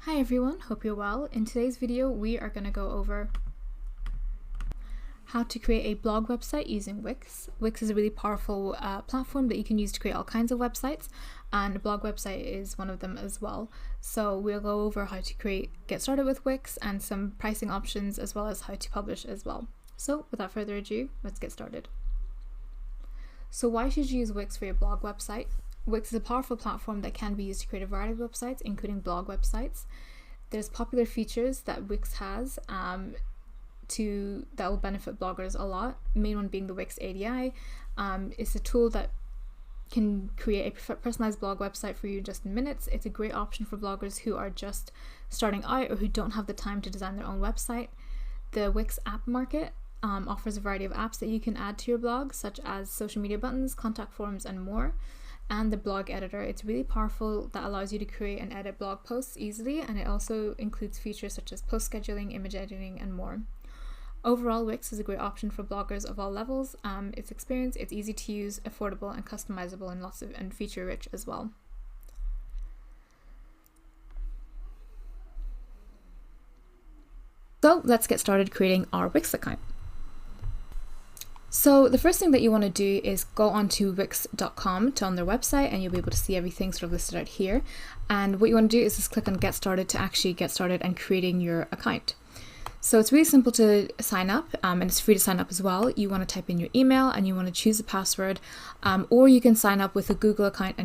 Hi everyone, hope you're well. In today's video, we are going to go over how to create a blog website using Wix. Wix is a really powerful platform that you can use to create all kinds of websites, and a blog website is one of them as well. So we'll go over how to get started with Wix and some pricing options, as well as how to publish as well. So without further ado, let's get started. So why should you use Wix for your blog website? Wix is a powerful platform that can be used to create a variety of websites, including blog websites. There's popular features that Wix has that will benefit bloggers a lot. Main one being the Wix ADI. It's a tool that can create a personalized blog website for you just in minutes. It's a great option for bloggers who are just starting out or who don't have the time to design their own website. The Wix app market offers a variety of apps that you can add to your blog, such as social media buttons, contact forms, and more. And the blog editor, it's really powerful, that allows you to create and edit blog posts easily, and it also includes features such as post scheduling, image editing, and more. Overall, Wix is a great option for bloggers of all levels. It's experienced, it's easy to use, affordable, and customizable, and feature rich as well. So let's get started creating our Wix account. So the first thing that you want to do is go onto wix.com on their website, and you'll be able to see everything sort of listed out here. And what you want to do is just click on Get Started to actually get started and creating your account. So it's really simple to sign up, and it's free to sign up as well. You want to type in your email and you want to choose a password, or you can sign up with a Google account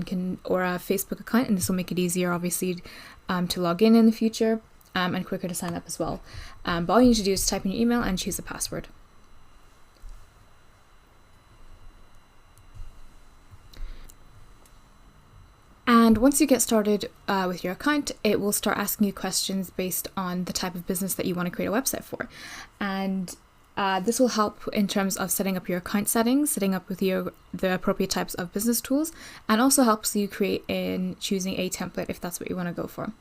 or a Facebook account, and this will make it easier, obviously, to log in the future, and quicker to sign up as well. But all you need to do is type in your email and choose a password. And once you get started with your account, it will start asking you questions based on the type of business that you want to create a website for. And this will help in terms of setting up your account settings, setting up with the appropriate types of business tools, and also helps you create in choosing a template if that's what you want to go for.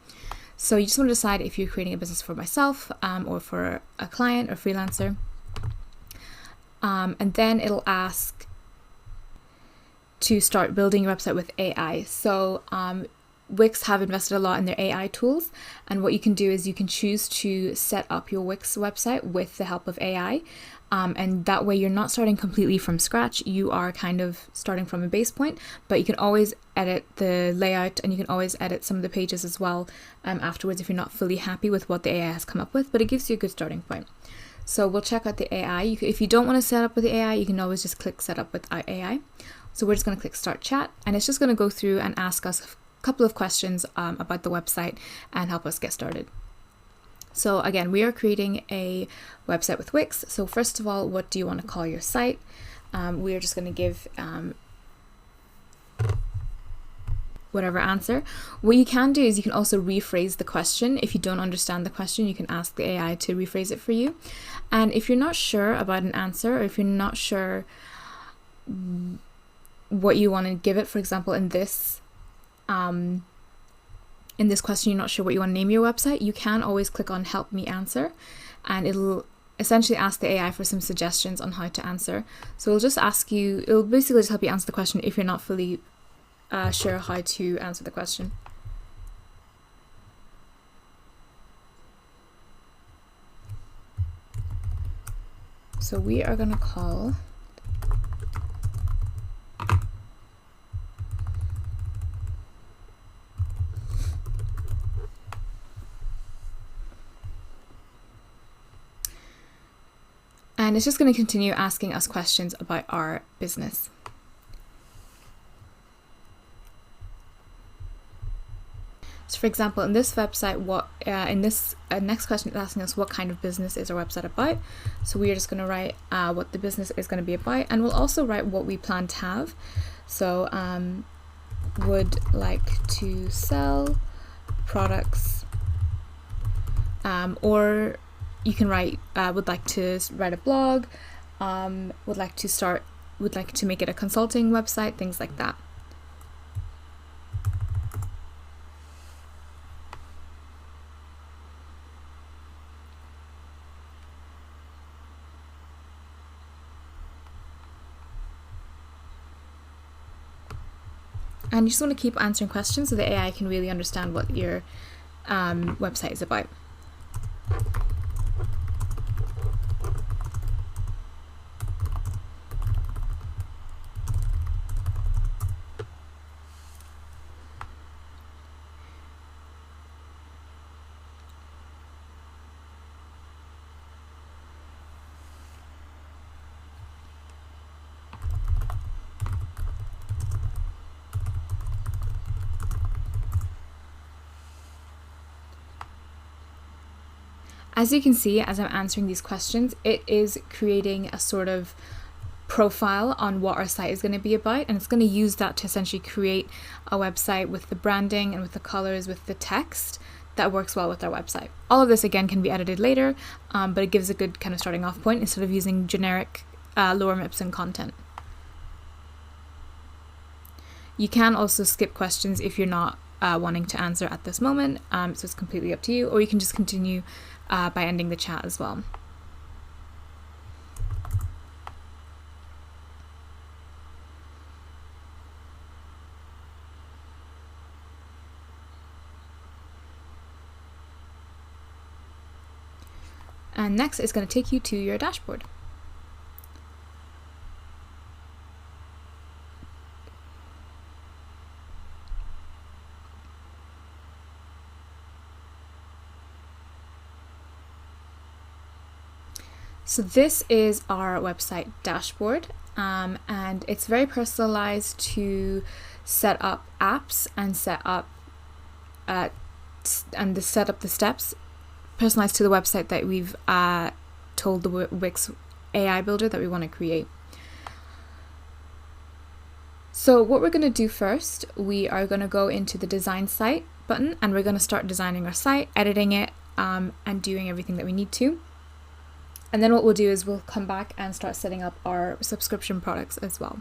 So you just want to decide if you're creating a business for myself or for a client or freelancer. And then it'll ask to start building your website with AI. So Wix have invested a lot in their AI tools, and what you can do is you can choose to set up your Wix website with the help of AI, and that way you're not starting completely from scratch. You are kind of starting from a base point, but you can always edit the layout, and you can always edit some of the pages as well afterwards if you're not fully happy with what the AI has come up with, but it gives you a good starting point. So we'll check out the AI. If you don't want to set up with the AI, you can always just click Set up with AI. So we're just going to click Start Chat, and it's just going to go through and ask us a couple of questions about the website and help us get started. So again, we are creating a website with Wix. So first of all, what do you want to call your site? We are just going to give whatever answer. What you can do is you can also rephrase the question. If you don't understand the question, you can ask the AI to rephrase it for you. And if you're not sure about an answer, or if you're not sure what you want to give it, for example, in this question, you're not sure what you want to name your website, you can always click on Help Me Answer, and it'll essentially ask the AI for some suggestions on how to answer. So it'll basically just help you answer the question if you're not fully sure how to answer the question. So we are going to call and it's just going to continue asking us questions about our business. So for example, in this website, next question is asking us what kind of business is our website about. So we are just going to write what the business is going to be about, and we'll also write what we plan to have. So would like to sell products, or you can write would like to write a blog, would like to make it a consulting website, things like that. And you just want to keep answering questions so the AI can really understand what you're website is about. As you can see, as I'm answering these questions, it is creating a sort of profile on what our site is going to be about, and it's going to use that to essentially create a website with the branding and with the colors, with the text that works well with our website. All of this again can be edited later, but it gives a good kind of starting off point instead of using generic lorem ipsum content. You can also skip questions if you're not wanting to answer at this moment, so it's completely up to you, or you can just continue by ending the chat as well. And next it's going to take you to your dashboard. So this is our website dashboard, and it's very personalized to set up apps and set up the steps personalized to the website that we've told the Wix AI builder that we want to create. So what we're going to do first, we are going to go into the design site button, and we're going to start designing our site, editing it, and doing everything that we need to. And then what we'll do is we'll come back and start setting up our subscription products as well.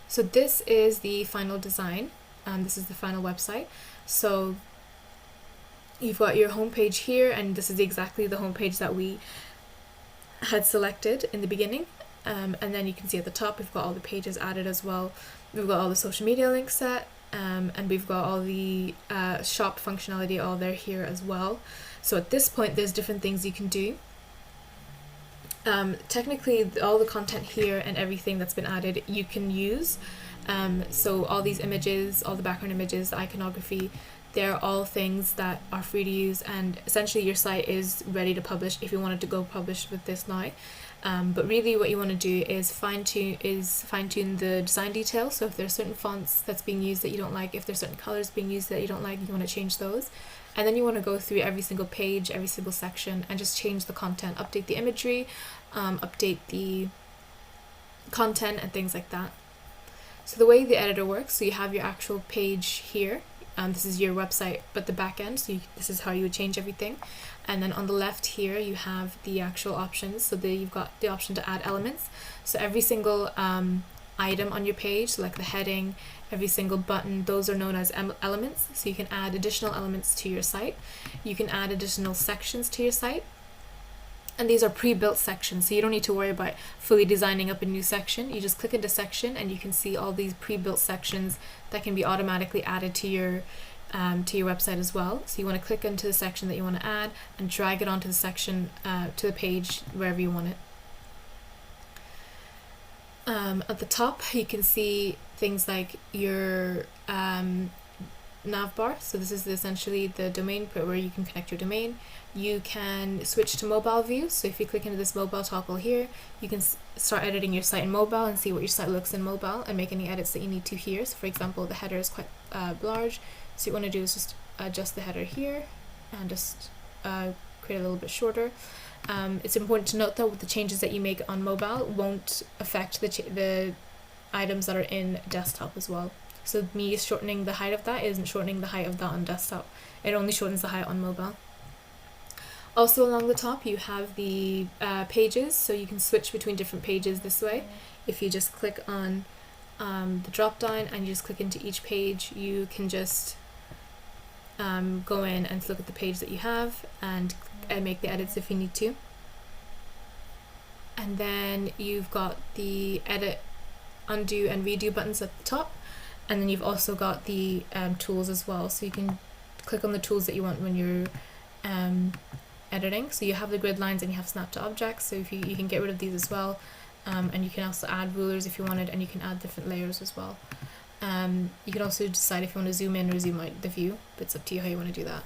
So this is the final design, and this is the final website. So you've got your homepage here, and this is exactly the homepage that we had selected in the beginning. And then you can see at the top we've got all the pages added as well. We've got all the social media links set. And we've got all the shop functionality all there here as well. So at this point there's different things you can do. Technically all the content here and everything that's been added you can use. So all these images, all the background images, the iconography, they're all things that are free to use, and essentially your site is ready to publish if you wanted to go publish with this now. But really what you want to do is fine-tune the design details. So if there's certain fonts that's being used that you don't like, if there's certain colors being used that you don't like, you want to change those. And then you want to go through every single page, every single section, and just change the content, update the imagery, update the content and things like that. So the way the editor works, so you have your actual page here. This is your website, but the back end, so this is how you would change everything. And then on the left here, you have the actual options. So you've got the option to add elements. So every single item on your page, so like the heading, every single button, those are known as elements. So you can add additional elements to your site. You can add additional sections to your site. And these are pre-built sections, so you don't need to worry about fully designing up a new section. You just click into section and you can see all these pre-built sections that can be automatically added to your website as well. So you want to click into the section that you want to add and drag it onto the section, to the page, wherever you want it. At the top you can see things like your navbar. So this is essentially the domain where you can connect your domain. You can switch to mobile view. So if you click into this mobile toggle here, you can start editing your site in mobile and see what your site looks in mobile and make any edits that you need to here. So for example, the header is quite large. So what you want to do is just adjust the header here and just create a little bit shorter. It's important to note though, with the changes that you make on mobile won't affect the items that are in desktop as well. So me shortening the height of that isn't shortening the height of that on desktop. It only shortens the height on mobile. Also along the top you have the pages, so you can switch between different pages this way. If you just click on the drop down and you just click into each page, you can just go in and look at the page that you have and make the edits if you need to. And then you've got the edit undo and redo buttons at the top, and then you've also got the tools as well, so you can click on the tools that you want when you're editing. So you have the grid lines and you have snap to objects, so if you can get rid of these as well, and you can also add rulers if you wanted, and you can add different layers as well. You can also decide if you want to zoom in or zoom out the view, but it's up to you how you want to do that.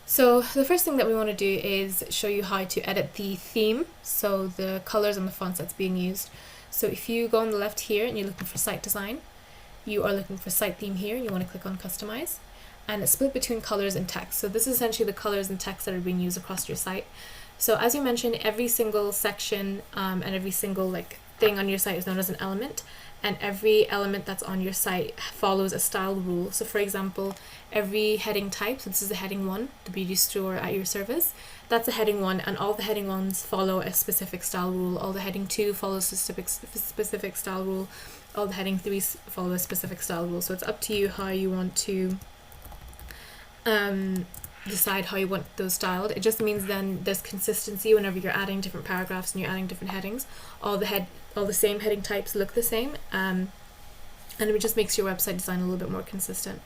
So the first thing that we want to do is show you how to edit the theme, so the colors and the fonts that's being used. So if you go on the left here and you're looking for site design, you are looking for site theme here, you want to click on Customise, and it's split between colors and text. So this is essentially the colors and text that are being used across your site. So as you mentioned, every single section and every single thing on your site is known as an element, and every element that's on your site follows a style rule. So for example, every heading type, so this is the heading 1, the beauty store at your service, that's a heading 1, and all the heading 1s follow a specific style rule. All the heading 2 follows a specific style rule. All the heading 3s follow a specific style rule. So it's up to you how you want to decide how you want those styled. It just means then there's consistency whenever you're adding different paragraphs and you're adding different headings. All the same heading types look the same, and it just makes your website design a little bit more consistent.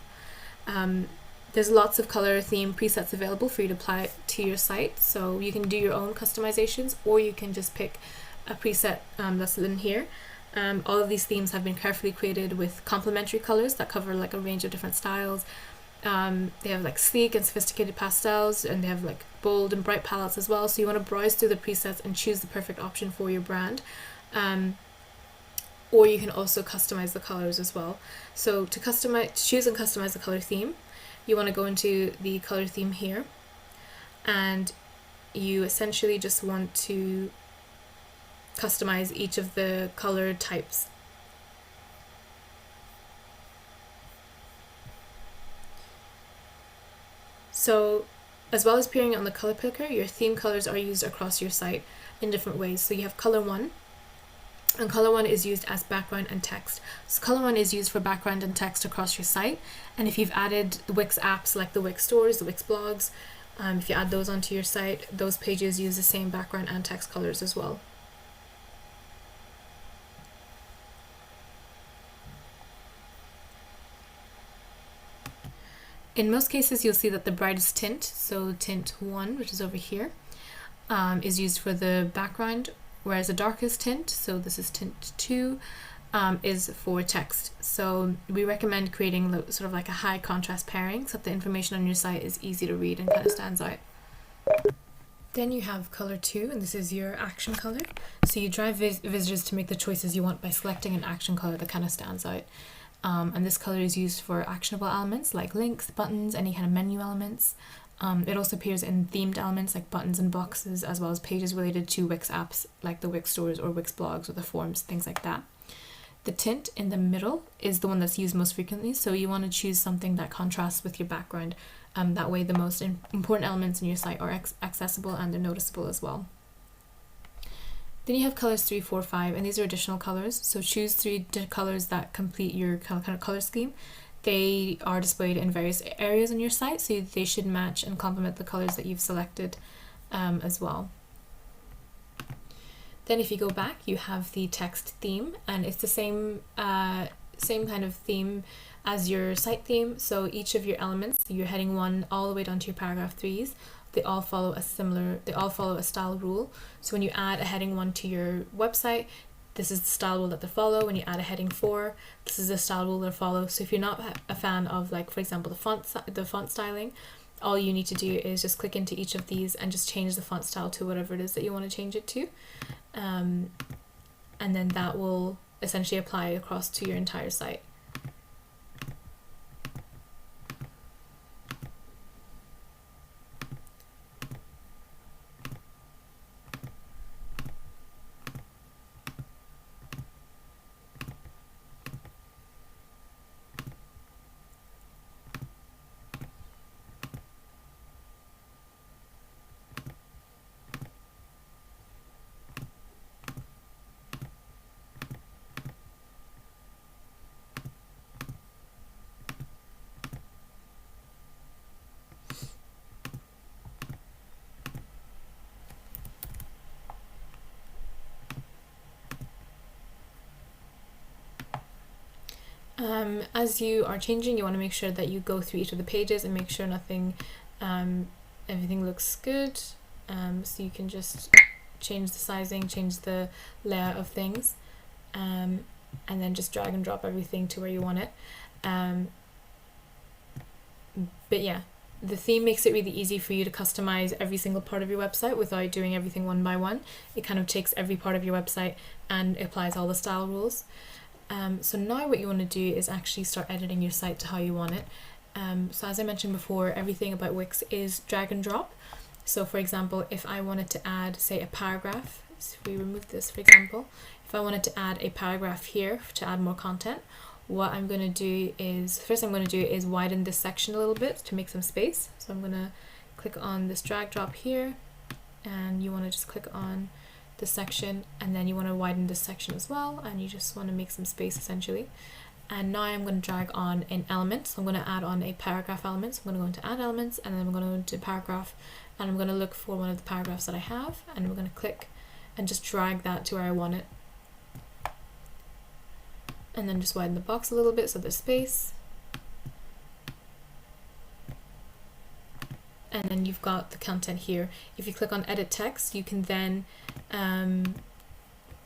There's lots of color theme presets available for you to apply to your site, so you can do your own customizations, or you can just pick a preset that's in here. All of these themes have been carefully created with complementary colors that cover a range of different styles. They have sleek and sophisticated pastels, and they have bold and bright palettes as well, so you want to browse through the presets and choose the perfect option for your brand. Or you can also customize the colors as well. So to choose and customize the color theme, you want to go into the color theme here, and you essentially just want to customize each of the color types. So as well as appearing on the color picker, your theme colors are used across your site in different ways. So you have color 1, and color 1 is used as background and text. So color 1 is used for background and text across your site, and if you've added the Wix apps like the Wix stores, the Wix blogs, if you add those onto your site, those pages use the same background and text colors as well. In most cases, you'll see that the brightest tint, so tint 1, which is over here, is used for the background, whereas the darkest tint, so this is tint 2, is for text. So we recommend creating sort of a high contrast pairing so that the information on your site is easy to read and kind of stands out. Then you have color 2, and this is your action color. So you drive visitors to make the choices you want by selecting an action color that kind of stands out. And this color is used for actionable elements like links, buttons, any kind of menu elements. It also appears in themed elements like buttons and boxes, as well as pages related to Wix apps like the Wix stores or Wix blogs or the forums, things like that. The tint in the middle is the one that's used most frequently, so you want to choose something that contrasts with your background. That way the most important elements in your site are accessible and they're noticeable as well. Then you have colors 3, 4, 5, and these are additional colors. So choose 3 colors that complete your kind of color scheme. They are displayed in various areas on your site, so they should match and complement the colors that you've selected as well. Then if you go back, you have the text theme, and it's the same kind of theme as your site theme. So each of your elements, your heading 1 all the way down to your paragraph 3s, they all follow a style rule. So when you add a heading 1 to your website, this is the style rule that they follow. When you add a heading 4, this is the style rule they follow. So if you're not a fan of, for example, the font styling, all you need to do is just click into each of these and just change the font style to whatever it is that you want to change it to. And then that will essentially apply across to your entire site. As you are changing, you want to make sure that you go through each of the pages and make sure everything looks good. So you can just change the sizing, change the layout of things, and then just drag and drop everything to where you want it. But yeah, the theme makes it really easy for you to customize every single part of your website without doing everything one by one. It kind of takes every part of your website and applies all the style rules. So now what you want to do is actually start editing your site to how you want it. So as I mentioned before, everything about Wix is drag and drop. So for example, if I wanted to add, say, a paragraph, so if we remove this, for example, if I wanted to add a paragraph here to add more content, what I'm going to do is, first I'm going to do is widen this section a little bit to make some space. So I'm going to click on this drag drop here, and you want to just click on this section, and then you want to widen this section as well, and you just want to make some space essentially. And now I'm going to drag on an element. So I'm going to add on a paragraph element. So I'm going to go into add elements, and then I'm going to go into paragraph, and I'm going to look for one of the paragraphs that I have, and we're going to click and just drag that to where I want it. And then just widen the box a little bit so there's space. And then you've got the content here. If you click on edit text, you can then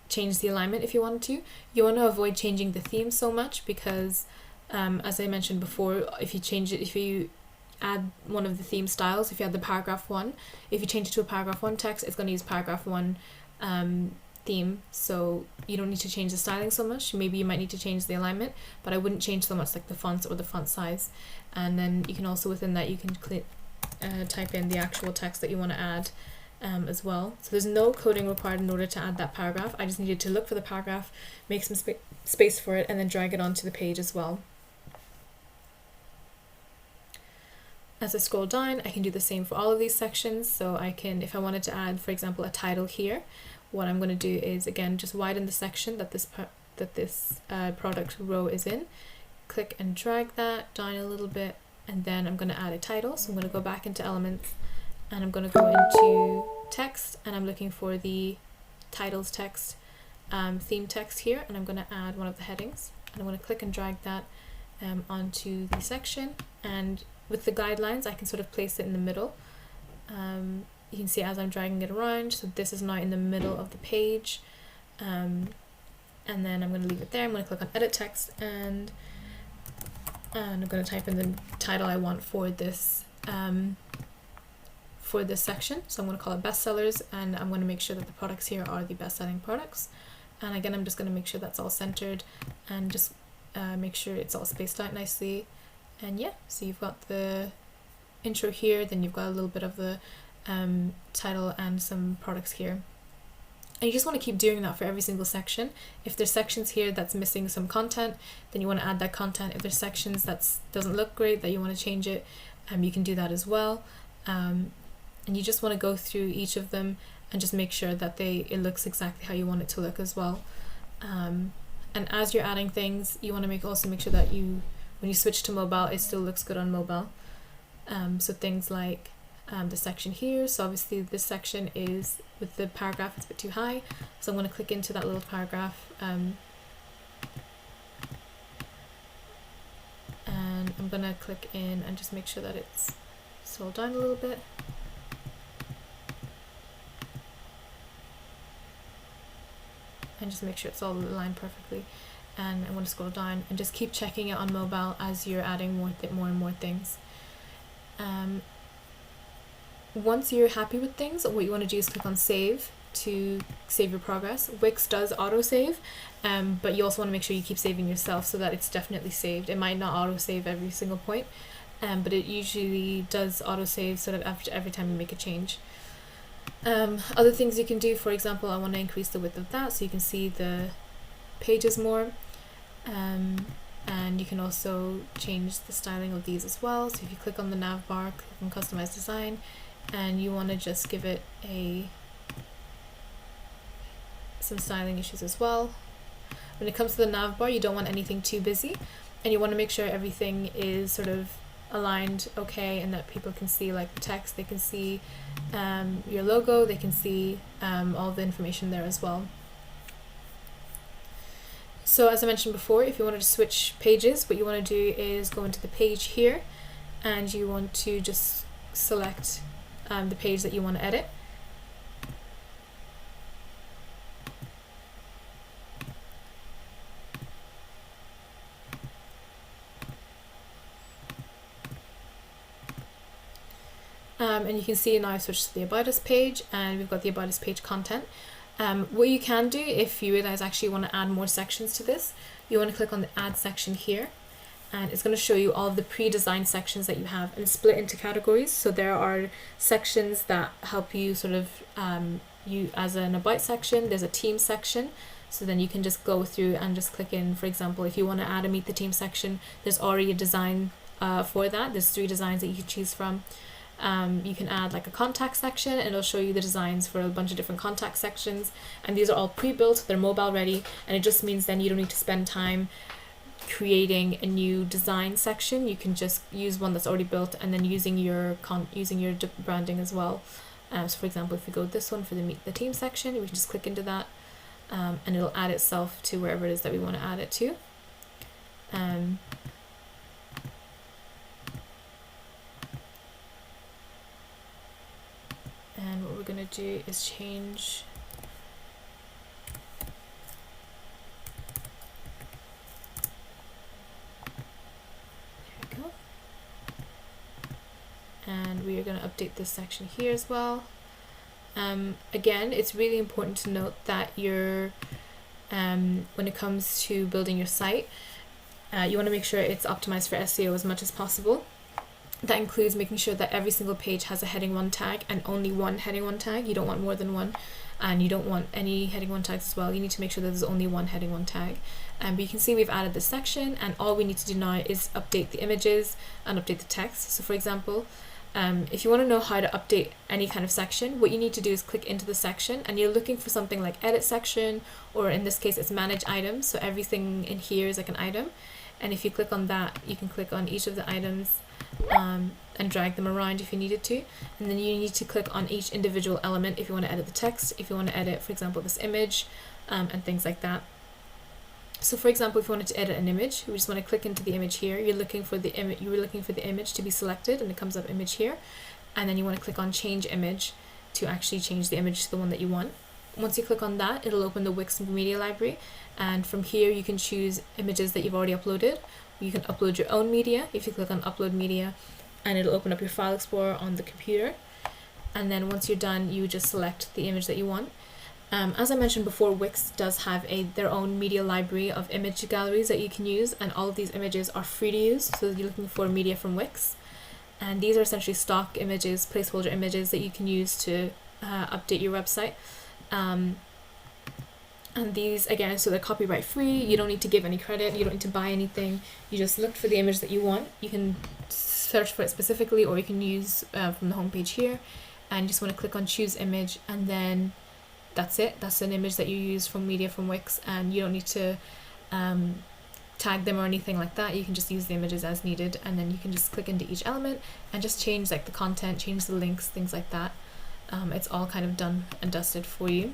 change the alignment if you wanted to. You want to avoid changing the theme so much because as I mentioned before, if you add one of the theme styles, if you add the paragraph 1, if you change it to a paragraph 1 text, it's going to use paragraph 1 theme, so you don't need to change the styling so much. Maybe you might need to change the alignment, but I wouldn't change so much like the fonts or the font size. And then you can also, within that, you can type in the actual text that you want to add as well. So there's no coding required in order to add that paragraph. I just needed to look for the paragraph, make some space for it, and then drag it onto the page as well. As I scroll down, I can do the same for all of these sections. So I can, if I wanted to add, for example, a title here, what I'm going to do is, again, just widen the section that this product row is in, click and drag that down a little bit, and then I'm going to add a title. So I'm going to go back into elements, and I'm going to go into text, and I'm looking for the titles text, theme text here, and I'm going to add one of the headings, and I'm going to click and drag that onto the section. And with the guidelines, I can sort of place it in the middle. You can see as I'm dragging it around, so this is now in the middle of the page. And then I'm going to leave it there. I'm going to click on edit text, and I'm going to type in the title I want for this section. So I'm going to call it bestsellers, and I'm going to make sure that the products here are the best-selling products. And again, I'm just going to make sure that's all centered, and just make sure it's all spaced out nicely. And yeah, so you've got the intro here, then you've got a little bit of the title and some products here. And you just want to keep doing that for every single section. If there's sections here that's missing some content, then you want to add that content. If there's sections that doesn't look great, that you want to change it, you can do that as well. And you just want to go through each of them and just make sure that it looks exactly how you want it to look as well. And as you're adding things, you want to also make sure that when you switch to mobile, it still looks good on mobile. So things like the section here, so obviously this section is, with the paragraph, it's a bit too high, so I'm going to click into that little paragraph, and I'm going to click in and just make sure that it's scrolled down a little bit. And just make sure it's all aligned perfectly. And I want to scroll down and just keep checking it on mobile as you're adding more and more things. Once you're happy with things, what you want to do is click on save to save your progress. Wix does autosave, but you also want to make sure you keep saving yourself so that it's definitely saved. It might not autosave every single point, but it usually does autosave so that after every time you make a change. Other things you can do, for example, I want to increase the width of that so you can see the pages more. And you can also change the styling of these as well. So if you click on the nav bar, click on Customize Design, and you want to just give it some styling issues as well. When it comes to the nav bar, you don't want anything too busy, and you want to make sure everything is sort of aligned okay, and that people can see like the text, they can see your logo, they can see all the information there as well. So as I mentioned before, if you wanted to switch pages, what you want to do is go into the page here, and you want to just select the page that you want to edit. And you can see now I've switched to the About Us page, and we've got the About Us page content. What you can do if you guys actually want to add more sections to this, you want to click on the Add section here, and it's going to show you all of the pre-designed sections that you have and split into categories. So there are sections that help you sort of you as an About section. There's a team section, so then you can just go through and just click in. For example, if you want to add a Meet the Team section, there's already a design for that. There's 3 designs that you can choose from. You can add like a contact section, and it'll show you the designs for a bunch of different contact sections, and these are all pre-built, they're mobile ready, and it just means then you don't need to spend time creating a new design section. You can just use one that's already built, and then using your branding as well. So for example, if we go with this one for the Meet the Team section, we can just click into that, and it'll add itself to wherever it is that we want to add it to. And what we're going to do is change and we are going to update this section here as well. Again, it's really important to note that you're when it comes to building your site, you want to make sure it's optimized for SEO as much as possible. That includes making sure that every single page has a heading 1 tag and only one heading 1 tag. You don't want more than one, and you don't want any heading 1 tags as well. You need to make sure that there's only one heading 1 tag. But you can see we've added this section, and all we need to do now is update the images and update the text. So for example, if you want to know how to update any kind of section, what you need to do is click into the section, and you're looking for something like edit section, or in this case it's manage items. So everything in here is like an item, and if you click on that, you can click on each of the items and drag them around if you needed to, and then you need to click on each individual element if you want to edit the text, if you want to edit, for example, this image, and things like that. So for example, if you wanted to edit an image, we just want to click into the image here. You're looking for the image to be selected, and it comes up image here, and then you want to click on change image to actually change the image to the one that you want. Once you click on that, it'll open the Wix media library, and from here you can choose images that you've already uploaded. You can upload your own media if you click on upload media, and it'll open up your file explorer on the computer, and then once you're done, you just select the image that you want. As I mentioned before, Wix does have their own media library of image galleries that you can use, and all of these images are free to use. So you're looking for media from Wix, and these are essentially stock images, placeholder images that you can use to update your website. And these, again, so they're copyright free. You don't need to give any credit. You don't need to buy anything. You just look for the image that you want. You can search for it specifically, or you can use from the home page here, and you just want to click on choose image, and then that's it. That's an image that you use from media from Wix, and you don't need to tag them or anything like that. You can just use the images as needed, and then you can just click into each element and just change like the content, change the links, things like that. It's all kind of done and dusted for you.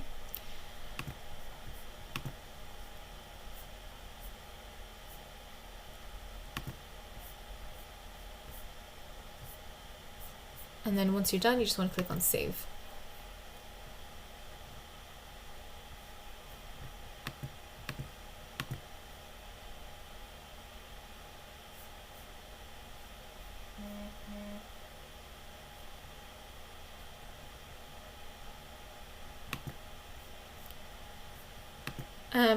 And then once you're done, you just want to click on save.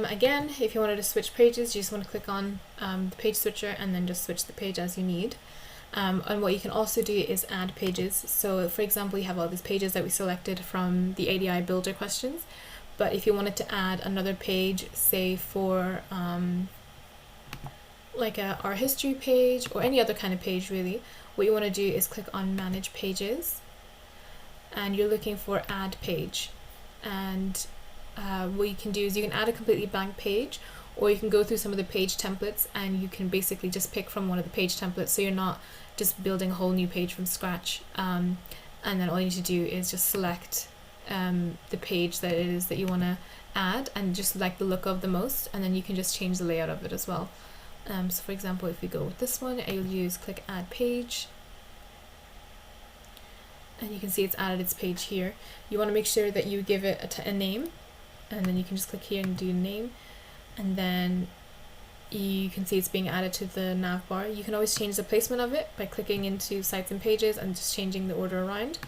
Again, if you wanted to switch pages, you just want to click on the page switcher and then just switch the page as you need. And what you can also do is add pages. So for example, you have all these pages that we selected from the ADI builder questions, but if you wanted to add another page, say for like our history page or any other kind of page really, what you want to do is click on manage pages, and you're looking for add page. And what you can do is you can add a completely blank page, or you can go through some of the page templates and you can basically just pick from one of the page templates, so you're not just building a whole new page from scratch. And then all you need to do is just select the page that it is that you want to add and just like the look of the most, and then you can just change the layout of it as well. So for example, if we go with this one, you'll use click add page, and you can see it's added its page here. You want to make sure that you give it a name, and then you can just click here and do name, and then you can see it's being added to the nav bar. You can always change the placement of it by clicking into sites and pages and just changing the order around,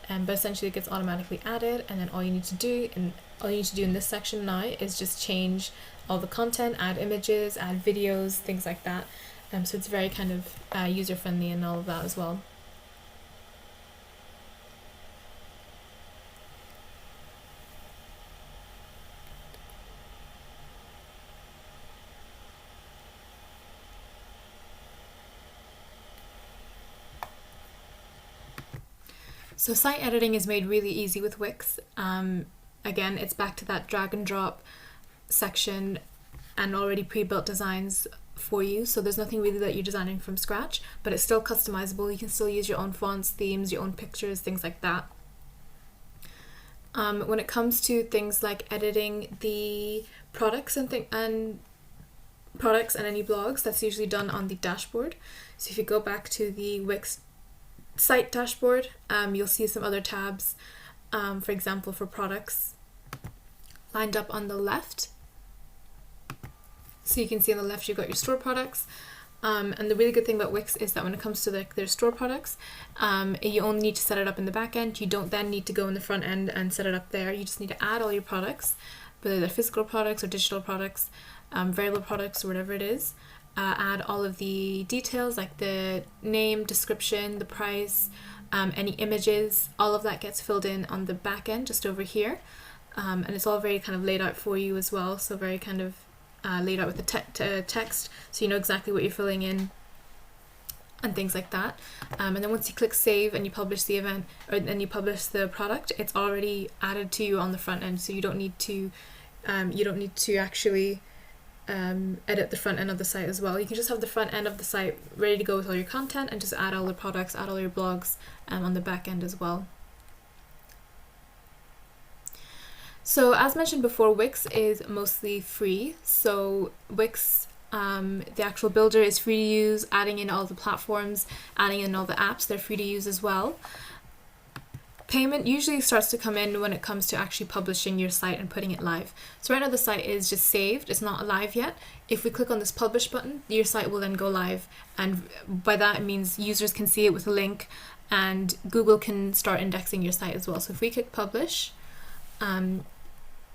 but essentially it gets automatically added, and then all you need to do in this section now is just change all the content, add images, add videos, things like that. So it's very kind of user friendly and all of that as well. So site editing is made really easy with Wix. Again, it's back to that drag and drop section and already pre-built designs for you. So there's nothing really that you're designing from scratch, but it's still customizable. You can still use your own fonts, themes, your own pictures, things like that. When it comes to things like editing the products and any blogs, that's usually done on the dashboard. So if you go back to the Wix site dashboard, you'll see some other tabs, for example for products lined up on the left. So you can see on the left you've got your store products, and the really good thing about Wix is that when it comes to their store products, you only need to set it up in the back end. You don't then need to go in the front end and set it up there. You just need to add all your products, whether they're physical products or digital products, variable products or whatever it is. Add all of the details like the name, description, the price, any images, all of that gets filled in on the back end just over here, and it's all very kind of laid out for you as well, so very kind of laid out with the text, so you know exactly what you're filling in and things like that. And then once you click save and you publish the event, or then you publish the product, it's already added to you on the front end, so you don't need to actually edit the front end of the site as well. You can just have the front end of the site ready to go with all your content and just add all the products, add all your blogs on the back end as well. So as mentioned before, Wix is mostly free. So Wix, the actual builder is free to use, adding in all the platforms, adding in all the apps, they're free to use as well. Payment usually starts to come in when it comes to actually publishing your site and putting it live. So right now the site is just saved, it's not live yet. If we click on this publish button, your site will then go live, and by that it means users can see it with a link and Google can start indexing your site as well. So if we click publish,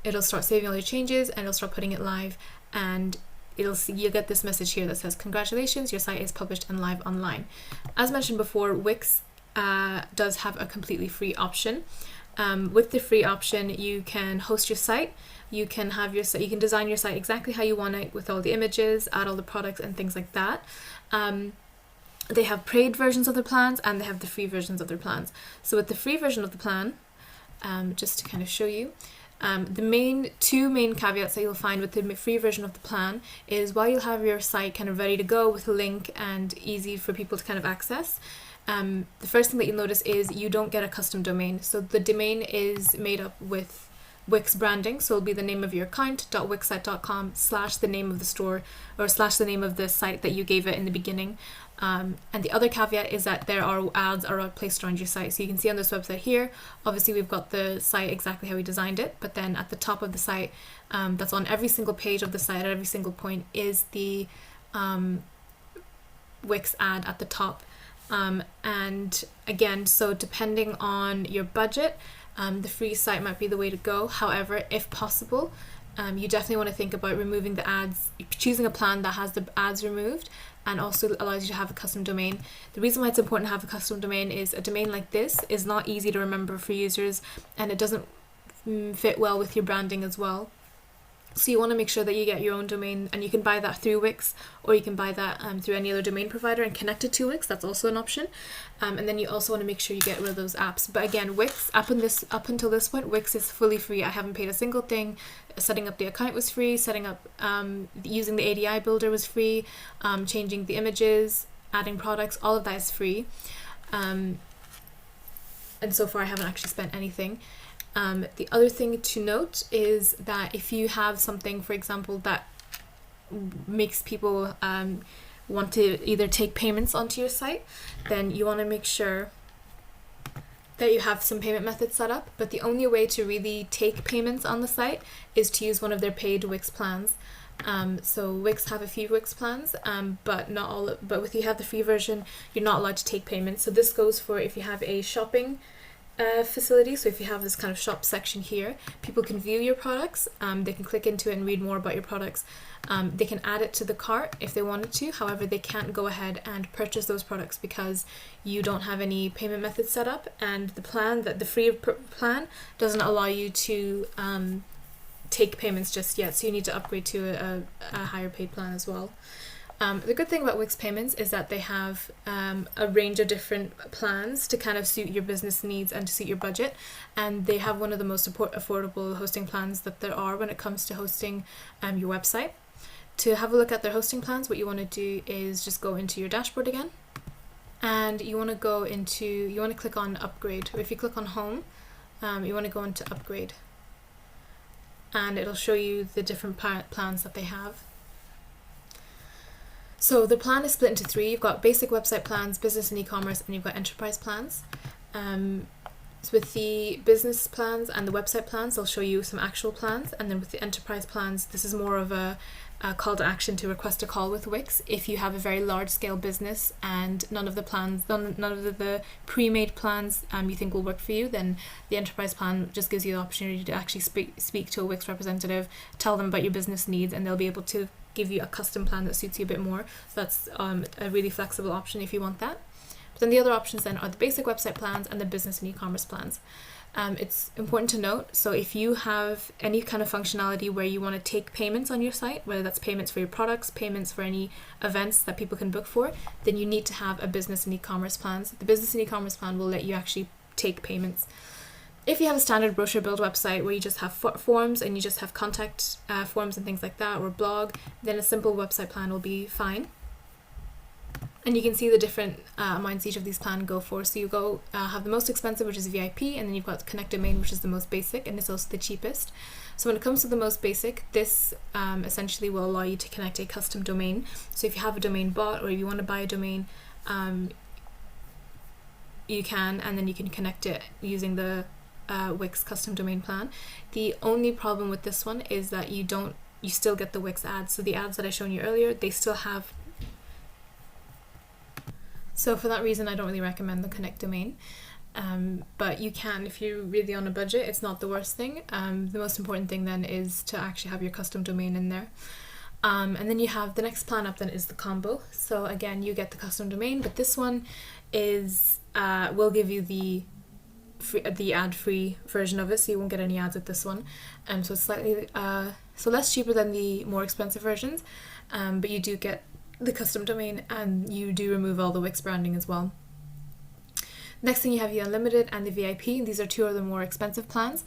it'll start saving all your changes and it'll start putting it live, and you'll get this message here that says congratulations, your site is published and live online. As mentioned before, Wix does have a completely free option. With the free option, you can host your site, you can have your site, you can design your site exactly how you want it with all the images, add all the products and things like that. They have paid versions of their plans and they have the free versions of their plans. So with the free version of the plan, just to kind of show you, the two main caveats that you'll find with the free version of the plan is while you'll have your site kind of ready to go with a link and easy for people to kind of access, the first thing that you'll notice is you don't get a custom domain. So the domain is made up with Wix branding, so it'll be the name of your account, .wixsite.com / the name of the store, or / the name of the site that you gave it in the beginning. And the other caveat is that there are ads are placed around your site. So you can see on this website here, obviously we've got the site exactly how we designed it, but then at the top of the site, that's on every single page of the site at every single point, is the Wix ad at the top. And again, so depending on your budget, the free site might be the way to go. However, if possible, you definitely want to think about removing the ads, choosing a plan that has the ads removed and also allows you to have a custom domain. The reason why it's important to have a custom domain is a domain like this is not easy to remember for users, and it doesn't fit well with your branding as well. So you want to make sure that you get your own domain, and you can buy that through Wix, or you can buy that through any other domain provider and connect it to Wix. That's also an option. And then you also want to make sure you get rid of those apps. But again, Wix, up until this point, Wix is fully free. I haven't paid a single thing. Setting up the account was free. Setting up, using the ADI builder was free. Changing the images, adding products, all of that is free. And so far I haven't actually spent anything. The other thing to note is that if you have something, for example, that makes people want to either take payments onto your site, then you want to make sure that you have some payment methods set up. But the only way to really take payments on the site is to use one of their paid Wix plans. So Wix have a few Wix plans, but not all. But if you have the free version, you're not allowed to take payments. So this goes for if you have a shopping facility. So if you have this kind of shop section here, people can view your products. They can click into it and read more about your products. They can add it to the cart if they wanted to. However, they can't go ahead and purchase those products because you don't have any payment methods set up, and the free plan doesn't allow you to take payments just yet. So you need to upgrade to a higher paid plan as well. The good thing about Wix Payments is that they have a range of different plans to kind of suit your business needs and to suit your budget, and they have one of the most affordable hosting plans that there are when it comes to hosting your website. To have a look at their hosting plans, what you want to do is just go into your dashboard again, and you want to click on upgrade. Or if you click on home, you want to go into upgrade, and it'll show you the different plans that they have. So the plan is split into three. You've got basic website plans, business and e-commerce, and you've got enterprise plans. So with the business plans and the website plans, they'll show you some actual plans, and then with the enterprise plans, this is more of a call to action to request a call with Wix. If you have a very large scale business and none of the pre-made plans you think will work for you, then the enterprise plan just gives you the opportunity to actually speak to a Wix representative, tell them about your business needs, and they'll be able to give you a custom plan that suits you a bit more. So that's a really flexible option if you want that. But then the other options then are the basic website plans and the business and e-commerce plans. It's important to note, so if you have any kind of functionality where you want to take payments on your site, whether that's payments for your products, payments for any events that people can book for, then you need to have a business and e-commerce plans. The business and e-commerce plan will let you actually take payments. If you have a standard brochure build website where you just have forms and you just have contact forms and things like that, or blog, then a simple website plan will be fine. And you can see the different amounts each of these plans go for. So you go have the most expensive, which is VIP, and then you've got Connect Domain, which is the most basic, and it's also the cheapest. So when it comes to the most basic, this essentially will allow you to connect a custom domain. So if you have a domain bought or if you want to buy a domain, you can, and then you can connect it using the Wix custom domain plan. The only problem with this one is that you still get the Wix ads. So the ads that I shown you earlier, they still have. So for that reason, I don't really recommend the Connect Domain, but you can if you're really on a budget. It's not the worst thing. The most important thing then is to actually have your custom domain in there. And then you have the next plan up then is the combo. So again, you get the custom domain, but this one is will give you the ad-free version of it, so you won't get any ads with this one. So it's slightly less cheaper than the more expensive versions, but you do get the custom domain, and you do remove all the Wix branding as well. Next thing you have the Unlimited and the VIP, and these are two of the more expensive plans.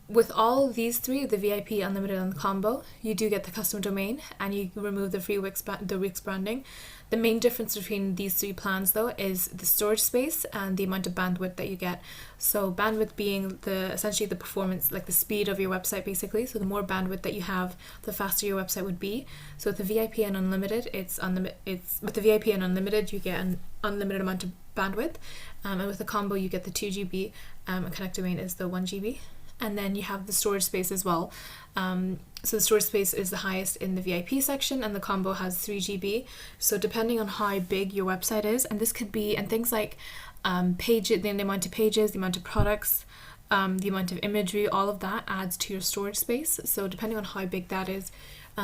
With all these three, the VIP, Unlimited, and the Combo, you do get the custom domain and you remove the free Wix branding. The main difference between these three plans though is the storage space and the amount of bandwidth that you get. So bandwidth being essentially the performance, like the speed of your website basically. So the more bandwidth that you have, the faster your website would be. So with the VIP and Unlimited, with the VIP and Unlimited, you get an unlimited amount of bandwidth, and with the Combo you get the 2 GB, and Connect Domain is the 1 GB. And then you have the storage space as well. So the storage space is the highest in the VIP section, and the Combo has 3 GB. So depending on how big your website is, and this could be, and things like the amount of pages, the amount of products, the amount of imagery, all of that adds to your storage space. So depending on how big that is,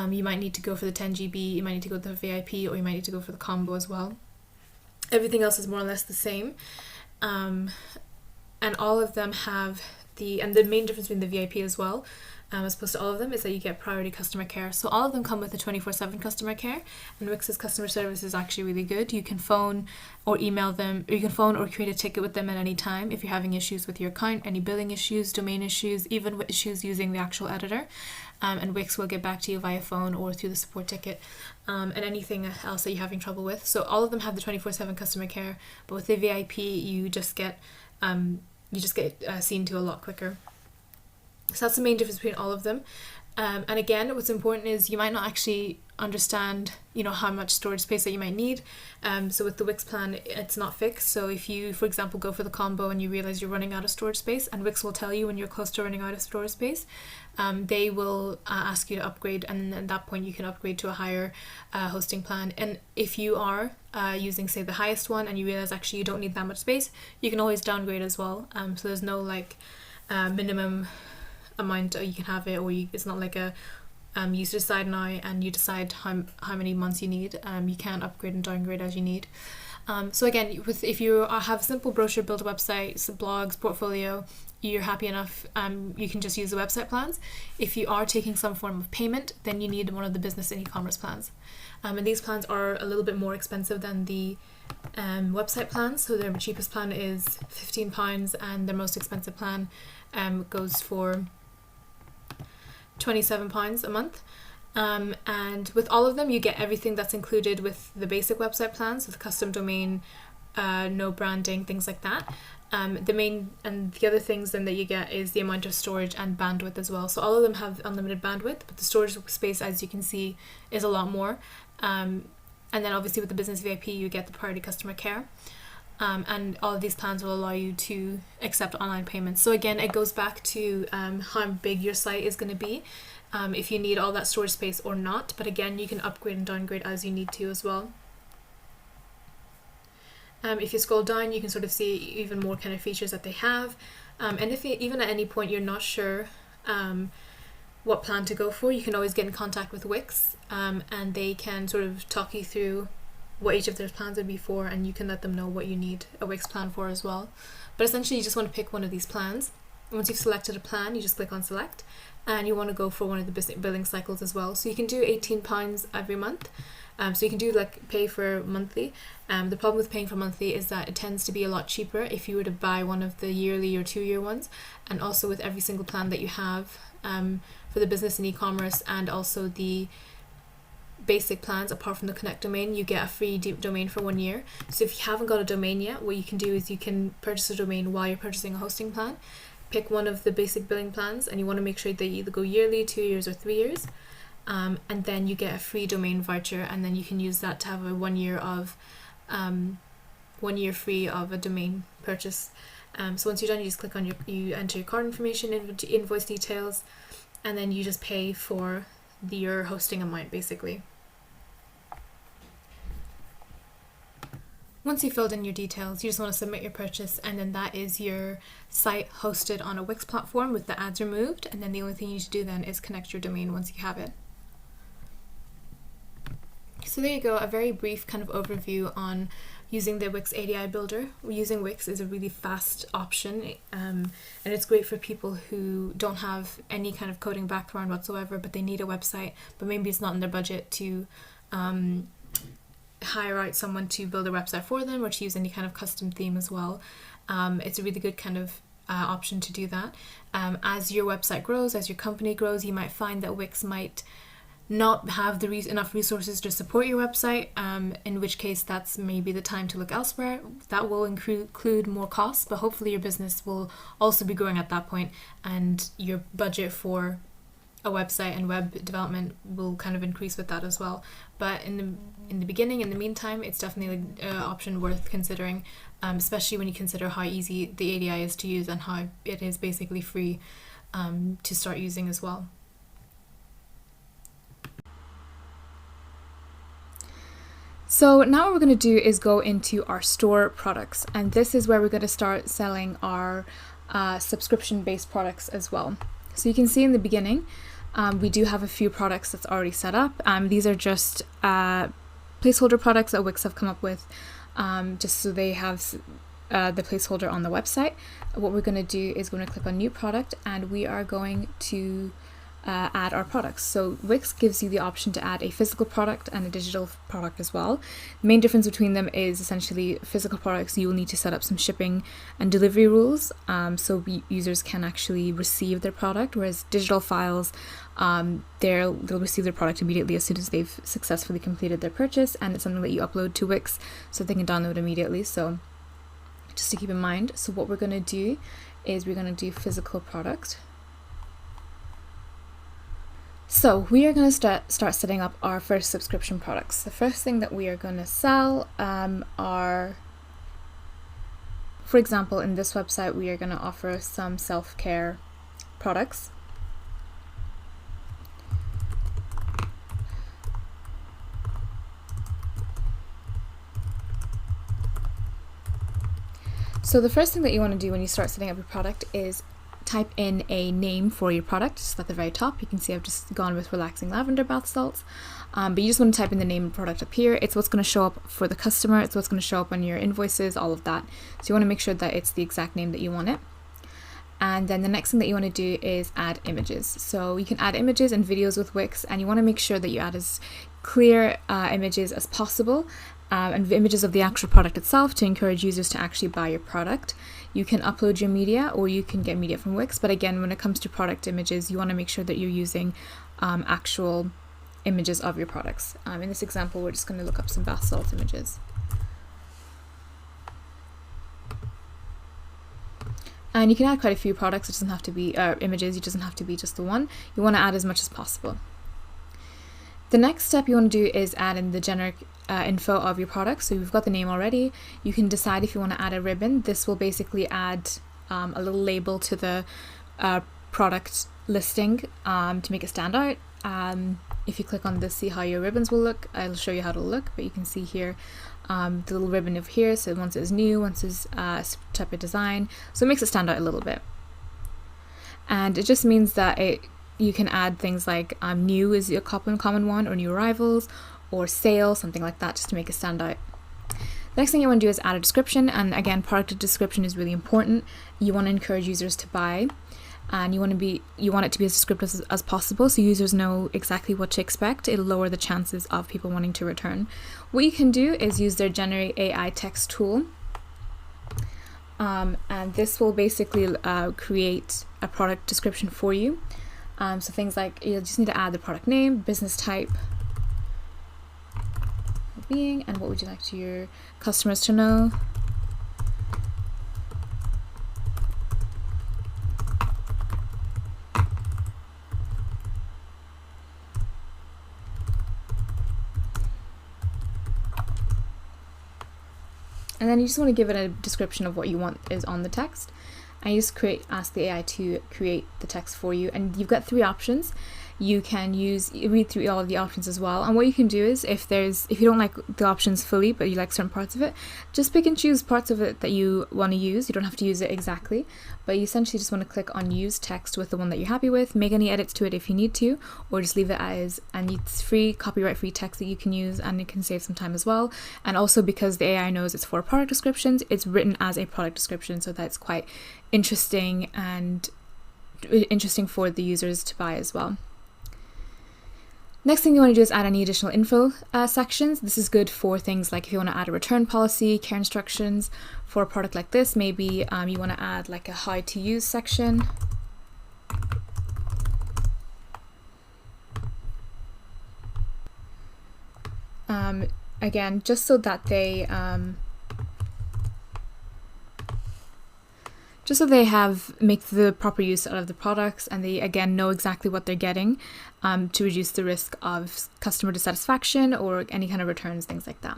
you might need to go for the 10 GB, you might need to go to the VIP, or you might need to go for the Combo as well. Everything else is more or less the same. And all of them have the main difference between the VIP as well, as opposed to all of them, is that you get priority customer care. So all of them come with a 24/7 customer care, and Wix's customer service is actually really good. You can phone or email them, or you can phone or create a ticket with them at any time if you're having issues with your account, any billing issues, domain issues, even issues using the actual editor. And Wix will get back to you via phone or through the support ticket, and anything else that you're having trouble with. So all of them have the 24/7 customer care, but with the VIP you just get you just get seen to a lot quicker. So that's the main difference between all of them. And again, what's important is you might not actually understand, how much storage space that you might need. So with the Wix plan, it's not fixed. So if you, for example, go for the combo and you realize you're running out of storage space, and Wix will tell you when you're close to running out of storage space, they will ask you to upgrade, and then at that point you can upgrade to a higher hosting plan. And if you are using, say, the highest one and you realize actually you don't need that much space, you can always downgrade as well. So there's no minimum amount you can have it, or it's not like a you decide now and you decide how many months you need. You can upgrade and downgrade as you need. So again, if you have a simple brochure, build a website, some blogs, portfolio, you're happy enough, you can just use the website plans. If you are taking some form of payment, then you need one of the business and e-commerce plans. And these plans are a little bit more expensive than the website plans. So their cheapest plan is £15, and their most expensive plan goes for £27 a month. And with all of them, you get everything that's included with the basic website plans, with custom domain, no branding, things like that. The other things then that you get is the amount of storage and bandwidth as well. So all of them have unlimited bandwidth, but the storage space, as you can see, is a lot more. And then obviously with the business VIP, you get the priority customer care. And all of these plans will allow you to accept online payments. So again, it goes back to how big your site is going to be, if you need all that storage space or not. But again, you can upgrade and downgrade as you need to as well. If you scroll down, you can sort of see even more kind of features that they have. And if even at any point you're not sure what plan to go for, you can always get in contact with Wix, and they can sort of talk you through what each of their plans would be for, and you can let them know what you need a Wix plan for as well. But essentially, you just want to pick one of these plans. Once you've selected a plan, you just click on select, and you want to go for one of the business billing cycles as well. So you can do £18 every month. So you can do pay for monthly. The problem with paying for monthly is that it tends to be a lot cheaper if you were to buy one of the yearly or 2-year ones. And also with every single plan that you have for the business and e-commerce, and also the basic plans, apart from the connect domain, you get a free domain for 1 year. So if you haven't got a domain yet, what you can do is you can purchase a domain while you're purchasing a hosting plan. Pick one of the basic billing plans, and you want to make sure that you either go yearly, 2 years, or 3 years. And then you get a free domain voucher, and then you can use that to have a 1 year of 1 year free of a domain purchase. So once you're done, you just click on you enter your card information, invoice details, and then you just pay for your hosting amount basically. Once you've filled in your details, you just want to submit your purchase, and then that is your site hosted on a Wix platform with the ads removed. And then the only thing you need to do then is connect your domain once you have it. So there you go, a very brief kind of overview on using the Wix ADI builder. Using Wix is a really fast option, and it's great for people who don't have any kind of coding background whatsoever, but they need a website, but maybe it's not in their budget to hire out someone to build a website for them, or to use any kind of custom theme as well. It's a really good kind of option to do that. As your website grows, as your company grows, you might find that Wix might not have enough resources to support your website, in which case that's maybe the time to look elsewhere. That will include more costs, but hopefully your business will also be growing at that point, and your budget for a website and web development will kind of increase with that as well. But in the beginning, in the meantime, it's definitely an option worth considering, especially when you consider how easy the ADI is to use and how it is basically free to start using as well. So now what we're going to do is go into our store products, and this is where we're going to start selling our subscription-based products as well. So you can see in the beginning, we do have a few products that's already set up. These are just placeholder products that Wix have come up with, just so they have the placeholder on the website. What we're going to do is we're going to click on new product, and we are going to add our products. So Wix gives you the option to add a physical product and a digital product as well. The main difference between them is essentially physical products, you will need to set up some shipping and delivery rules, so users can actually receive their product, whereas digital files, they'll receive their product immediately as soon as they've successfully completed their purchase, and it's something that you upload to Wix so they can download immediately. So just to keep in mind. So what we're going to do is we're going to do physical product. So we are going to start setting up our first subscription products. The first thing that we are going to sell are, for example, in this website, we are going to offer some self-care products. So the first thing that you want to do when you start setting up your product is type in a name for your product. Just at the very top, you can see I've just gone with relaxing lavender bath salts, but you just want to type in the name of the product up here. It's what's going to show up for the customer, it's what's going to show up on your invoices, all of that. So you want to make sure that it's the exact name that you want it. And then the next thing that you want to do is add images. So you can add images and videos with Wix, and you want to make sure that you add as clear images as possible, and images of the actual product itself to encourage users to actually buy your product. You can upload your media, or you can get media from Wix, but again, when it comes to product images, you want to make sure that you're using actual images of your products. In this example, we're just going to look up some bath salt images. And you can add quite a few products, it doesn't have to be images, it doesn't have to be just the one. You want to add as much as possible. The next step you want to do is add in the generic info of your product. So you've got the name already. You can decide if you want to add a ribbon. This will basically add a little label to the product listing to make it stand out. If you click on this, see how your ribbons will look. I'll show you how it'll look, but you can see here the little ribbon over here. So one says new, one says type of design. So it makes it stand out a little bit. And it just means that you can add things like new is a common one, or new arrivals, or sale, something like that, just to make it stand out. The next thing you want to do is add a description, and again, product description is really important. You want to encourage users to buy, and you want it to be as descriptive as possible, so users know exactly what to expect. It'll lower the chances of people wanting to return. What you can do is use their Generate AI text tool, and this will basically create a product description for you. So things like, you'll just need to add the product name, business type, being, and what would you like to your customers to know. And then you just want to give it a description of what you want is on the text. And you just ask the AI to create the text for you, and you've got 3 options. You can read through all of the options as well, and what you can do is if you don't like the options fully but you like certain parts of it, just pick and choose parts of it that you want to use. You don't have to use it exactly, but you essentially just want to click on use text with the one that you're happy with, make any edits to it if you need to, or just leave it as, and it's free, copyright free text that you can use, and it can save some time as well. And also, because the AI knows it's for product descriptions, it's written as a product description, so that's quite interesting and interesting for the users to buy as well. Next thing you want to do is add any additional info sections. This is good for things like if you want to add a return policy, care instructions for a product like this. Maybe you want to add like a how to use section. Again, just so that they make the proper use out of the products, and they again know exactly what they're getting, to reduce the risk of customer dissatisfaction or any kind of returns, things like that.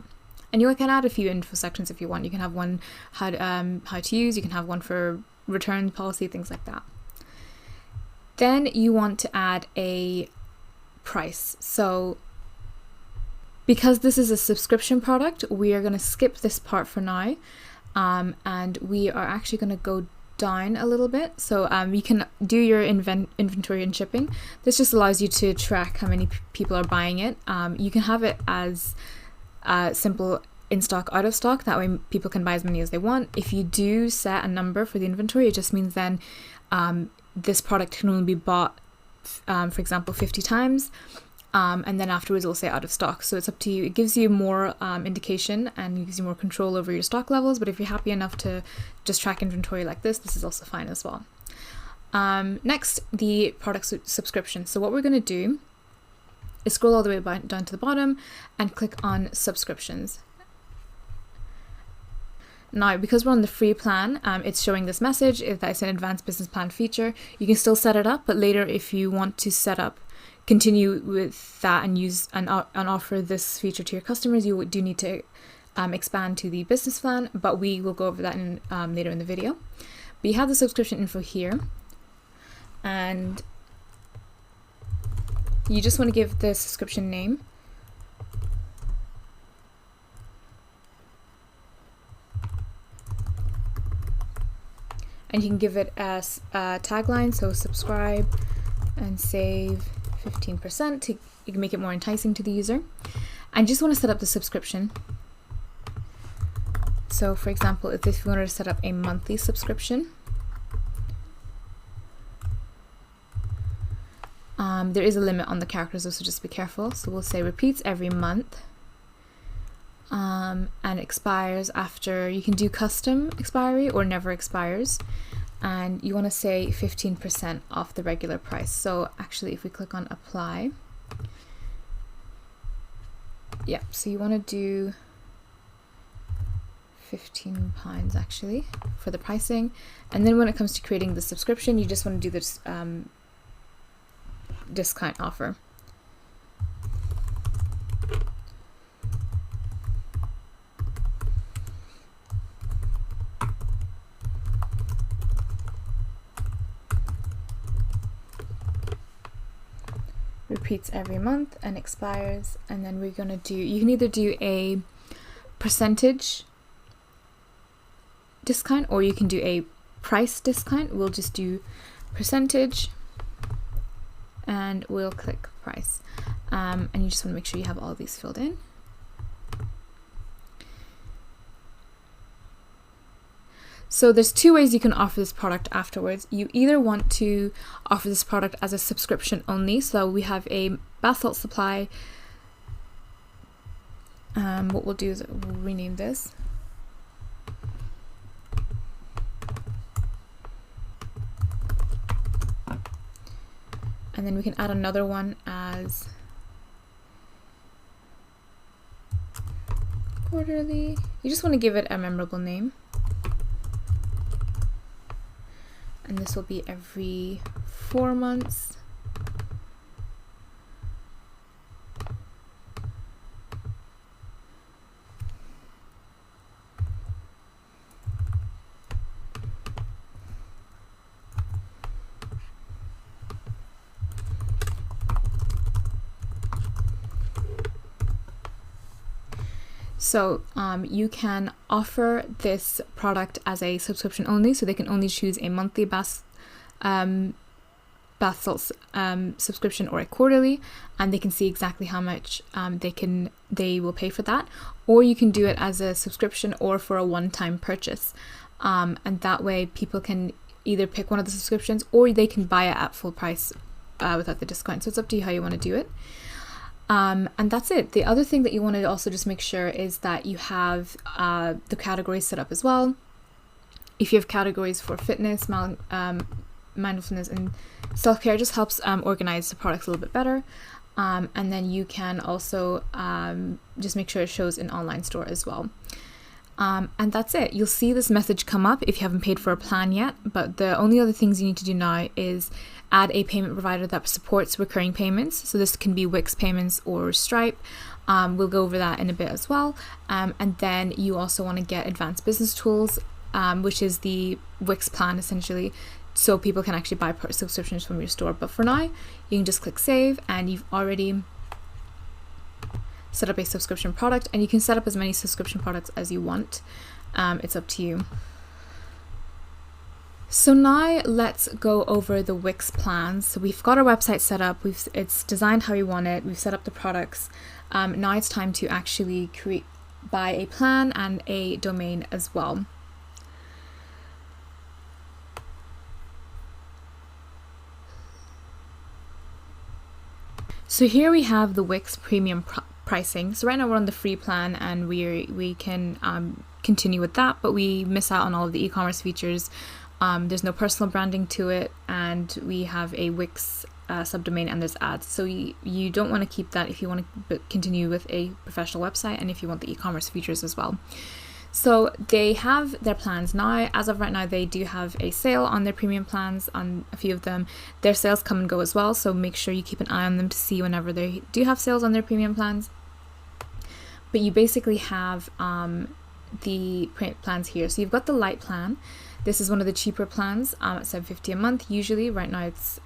And you can add a few info sections if you want. You can have one how to use, you can have one for return policy, things like that. Then you want to add a price. So because this is a subscription product, we are going to skip this part for now, and we are actually going to go down a little bit. So you can do your inventory and shipping. This just allows you to track how many people are buying it. You can have it as simple in stock, out of stock. That way people can buy as many as they want. If you do set a number for the inventory, it just means then this product can only be bought, for example, 50 times. And then afterwards it'll say out of stock. So it's up to you. It gives you more indication and gives you more control over your stock levels, but if you're happy enough to just track inventory like this is also fine as well. Next, the product subscription. So what we're going to do is scroll all the way down to the bottom and click on subscriptions. Now, because we're on the free plan, it's showing this message that it's an advanced business plan feature. You can still set it up, but later if you want to continue with that and use and offer this feature to your customers, you do need to expand to the business plan, but we will go over that in, later in the video. But you have the subscription info here, and you just want to give the subscription name. And you can give it as a tagline, so subscribe and save 15%. You can make it more enticing to the user. And just want to set up the subscription. So for example, if you wanted to set up a monthly subscription, there is a limit on the characters, so just be careful. So we'll say repeats every month, and expires after. You can do custom expiry or never expires, and you want to say 15% off the regular price. So actually, if we click on apply, yeah, so you want to do £15 actually for the pricing. And then when it comes to creating the subscription, you just want to do this discount offer. Repeats every month and expires. And then we're going to do, you can either do a percentage discount or you can do a price discount. We'll just do percentage and we'll click price, and you just want to make sure you have all of these filled in. So there's two ways you can offer this product afterwards. You either want to offer this product as a subscription only, so we have a bath salt supply. What we'll do is we'll rename this. And then we can add another one as quarterly. You just want to give it a memorable name. And this will be every 4 months. So you can offer this product as a subscription only, so they can only choose a monthly bath salts subscription or a quarterly, and they can see exactly how much they will pay for that. Or you can do it as a subscription or for a one-time purchase, and that way people can either pick one of the subscriptions or they can buy it at full price without the discount. So it's up to you how you want to do it. And that's it. The other thing that you want to also just make sure is that you have the categories set up as well. If you have categories for fitness, mindfulness, and self-care, just helps organize the products a little bit better. And then you can also just make sure it shows in online store as well. And that's it. You'll see this message come up if you haven't paid for a plan yet, but the only other things you need to do now is add a payment provider that supports recurring payments. So this can be Wix payments or Stripe. We'll go over that in a bit as well. And then you also want to get advanced business tools, which is the Wix plan essentially, so people can actually buy subscriptions from your store. But for now, you can just click save, and you've already set up a subscription product, and you can set up as many subscription products as you want. It's up to you. So now let's go over the Wix plans. So we've got our website set up, it's designed how we want it, we've set up the products. Now it's time to actually buy a plan and a domain as well. So here we have the Wix premium pricing. So right now we're on the free plan, and we can continue with that, but we miss out on all of the e-commerce features. There's no personal branding to it, and we have a Wix subdomain, and there's ads. So you don't want to keep that if you want to continue with a professional website and if you want the e-commerce features as well. So they have their plans now. As of right now, they do have a sale on their premium plans on a few of them. Their sales come and go as well, so make sure you keep an eye on them to see whenever they do have sales on their premium plans. But you basically have the plans here. So you've got the light plan. This is one of the cheaper plans at $7.50 a month. Usually, right now it's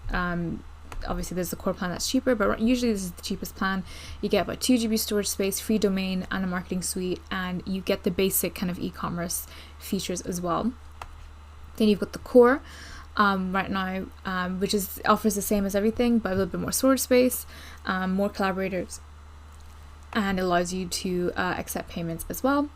obviously there's the core plan that's cheaper, but usually this is the cheapest plan. You get about 2 GB storage space, free domain, and a marketing suite, and you get the basic kind of e-commerce features as well. Then you've got the core right now, which offers the same as everything, but a little bit more storage space, more collaborators, and allows you to accept payments as well.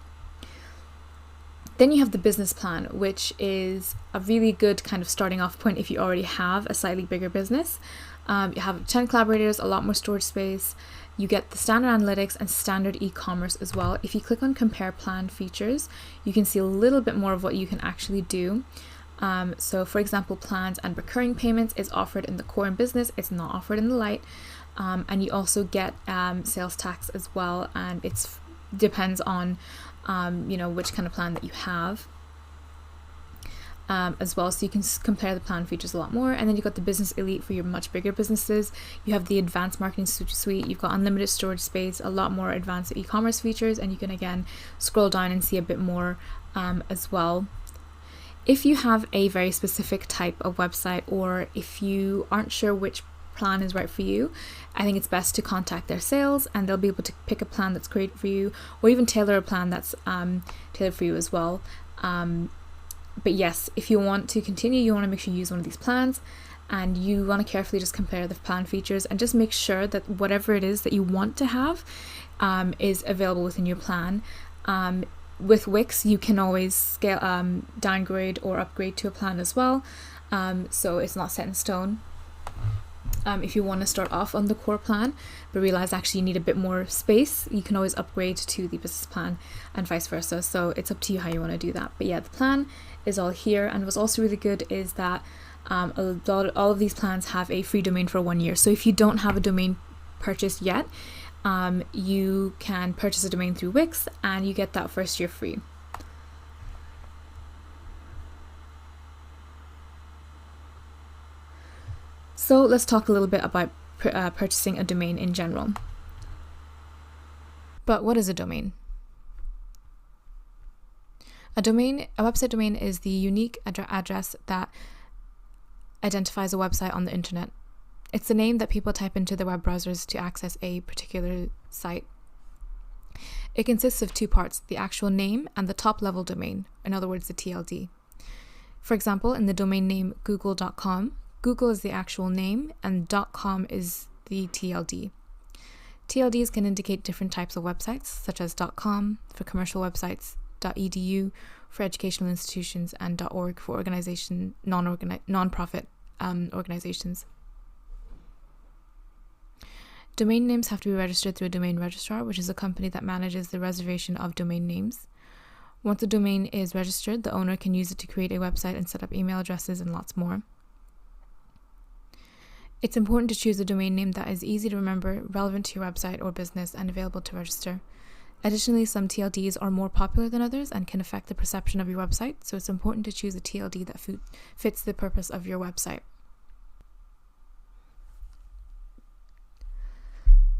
Then you have the business plan, which is a really good kind of starting off point if you already have a slightly bigger business. You have 10 collaborators, a lot more storage space. You get the standard analytics and standard e-commerce as well. If you click on compare plan features, you can see a little bit more of what you can actually do. So for example, plans and recurring payments is offered in the core and business. It's not offered in the light. And you also get sales tax as well. And it depends on which kind of plan that you have. As well, so you can compare the plan features a lot more. And then you've got the business elite for your much bigger businesses. You have the advanced marketing suite. You've got unlimited storage space, a lot more advanced e-commerce features, and you can again scroll down and see a bit more as well. If you have a very specific type of website, or if you aren't sure which plan is right for you, I think it's best to contact their sales, and they'll be able to pick a plan that's great for you, or even tailor a plan that's tailored for you as well. But yes, if you want to continue, you want to make sure you use one of these plans, and you want to carefully just compare the plan features and just make sure that whatever it is that you want to have is available within your plan. With Wix, you can always scale, downgrade or upgrade to a plan as well, so it's not set in stone. If you want to start off on the core plan but realize actually you need a bit more space, you can always upgrade to the business plan and vice versa. So it's up to you how you want to do that. But yeah, the plan is all here. And what's also really good is that all of these plans have a free domain for 1 year. So if you don't have a domain purchased yet, you can purchase a domain through Wix and you get that first year free. So let's talk a little bit about purchasing a domain in general. But what is a domain? A website domain is the unique address that identifies a website on the internet. It's the name that people type into their web browsers to access a particular site. It consists of 2 parts, the actual name and the top level domain, in other words, the TLD. For example, in the domain name google.com, Google is the actual name and .com is the TLD. TLDs can indicate different types of websites, such as .com for commercial websites, .edu for educational institutions, and .org for non-profit organizations. Domain names have to be registered through a domain registrar, which is a company that manages the reservation of domain names. Once a domain is registered, the owner can use it to create a website and set up email addresses and lots more. It's important to choose a domain name that is easy to remember, relevant to your website or business, and available to register. Additionally, some TLDs are more popular than others and can affect the perception of your website, so it's important to choose a TLD that fits the purpose of your website.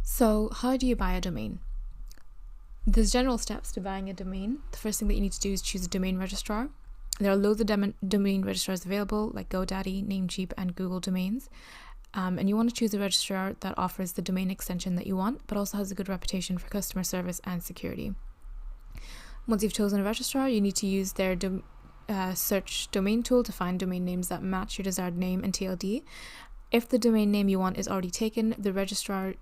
So, how do you buy a domain? There's general steps to buying a domain. The first thing that you need to do is choose a domain registrar. There are loads of domain registrars available, like GoDaddy, Namecheap, and Google Domains. And you want to choose a registrar that offers the domain extension that you want, but also has a good reputation for customer service and security. Once you've chosen a registrar, you need to use their search domain tool to find domain names that match your desired name and TLD. If the domain name you want is already taken, the registrar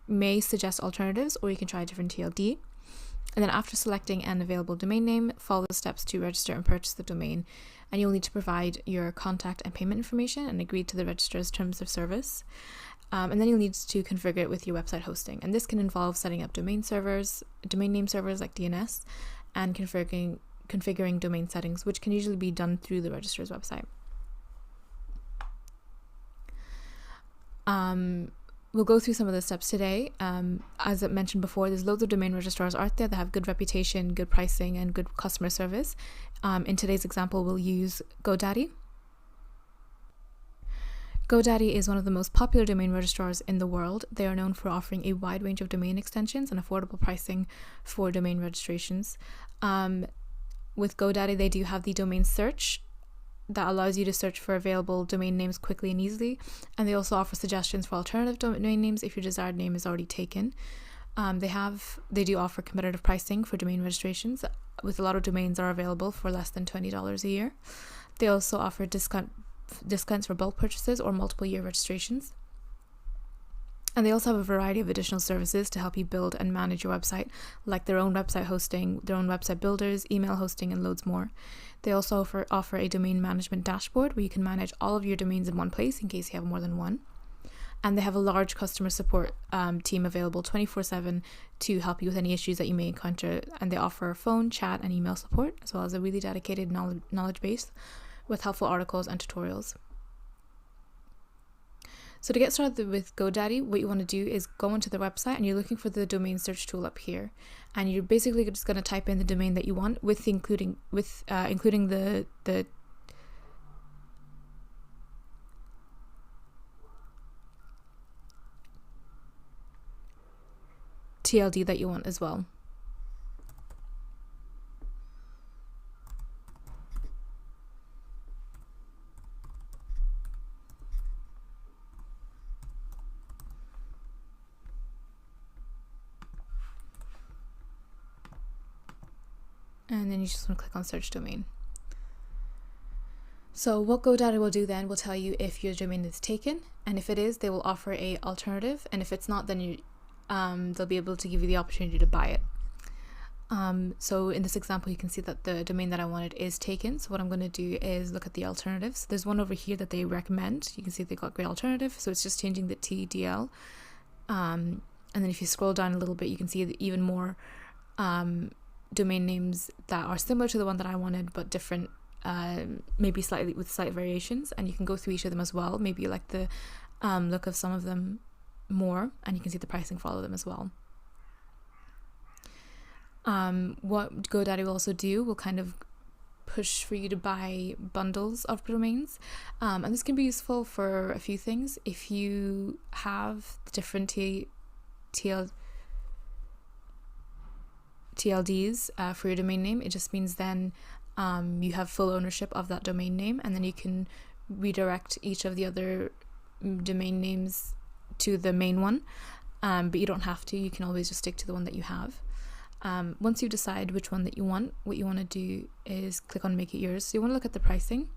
may suggest alternatives, or you can try a different TLD. And then after selecting an available domain name, follow the steps to register and purchase the domain. And you'll need to provide your contact and payment information and agree to the registrar's terms of service. And then you'll need to configure it with your website hosting. And this can involve setting up domain name servers like DNS, and configuring domain settings, which can usually be done through the registrar's website. we'll go through some of the steps today. As I mentioned before, there's loads of domain registrars out there that have good reputation, good pricing, and good customer service. In today's example, we'll use GoDaddy. GoDaddy is one of the most popular domain registrars in the world. They are known for offering a wide range of domain extensions and affordable pricing for domain registrations. With GoDaddy, they do have the domain search that allows you to search for available domain names quickly and easily. And they also offer suggestions for alternative domain names if your desired name is already taken. They do offer competitive pricing for domain registrations, with a lot of domains are available for less than $20 a year. They also offer discounts for bulk purchases or multiple year registrations. And they also have a variety of additional services to help you build and manage your website, like their own website hosting, their own website builders, email hosting, and loads more. They also offer a domain management dashboard where you can manage all of your domains in one place in case you have more than one. And they have a large customer support team available 24/7 to help you with any issues that you may encounter. And they offer phone, chat, and email support, as well as a really dedicated knowledge base with helpful articles and tutorials. So to get started with GoDaddy, what you want to do is go onto their website and you're looking for the domain search tool up here, and you're basically just going to type in the domain that you want including the TLD that you want as well. And then you just want to click on search domain. So what GoDaddy will do then will tell you if your domain is taken, and if it is, they will offer a alternative, and if it's not, then they'll be able to give you the opportunity to buy it. So in this example, you can see that the domain that I wanted is taken. So what I'm going to do is look at the alternatives. There's one over here that they recommend. You can see they've got great alternative. So it's just changing the TDL. And then if you scroll down a little bit, you can see even more domain names that are similar to the one that I wanted, but different, maybe slightly with slight variations. And you can go through each of them as well. Maybe you like the look of some of them more, and you can see the pricing for all of them as well. What GoDaddy will also do will kind of push for you to buy bundles of domains, and this can be useful for a few things. If you have different TLDs for your domain name, it just means then you have full ownership of that domain name, and then you can redirect each of the other domain names to the main one, but you don't have to. You can always just stick to the one that you have. Once you decide which one that you want, what you want to do is click on make it yours. So you want to look at the pricing,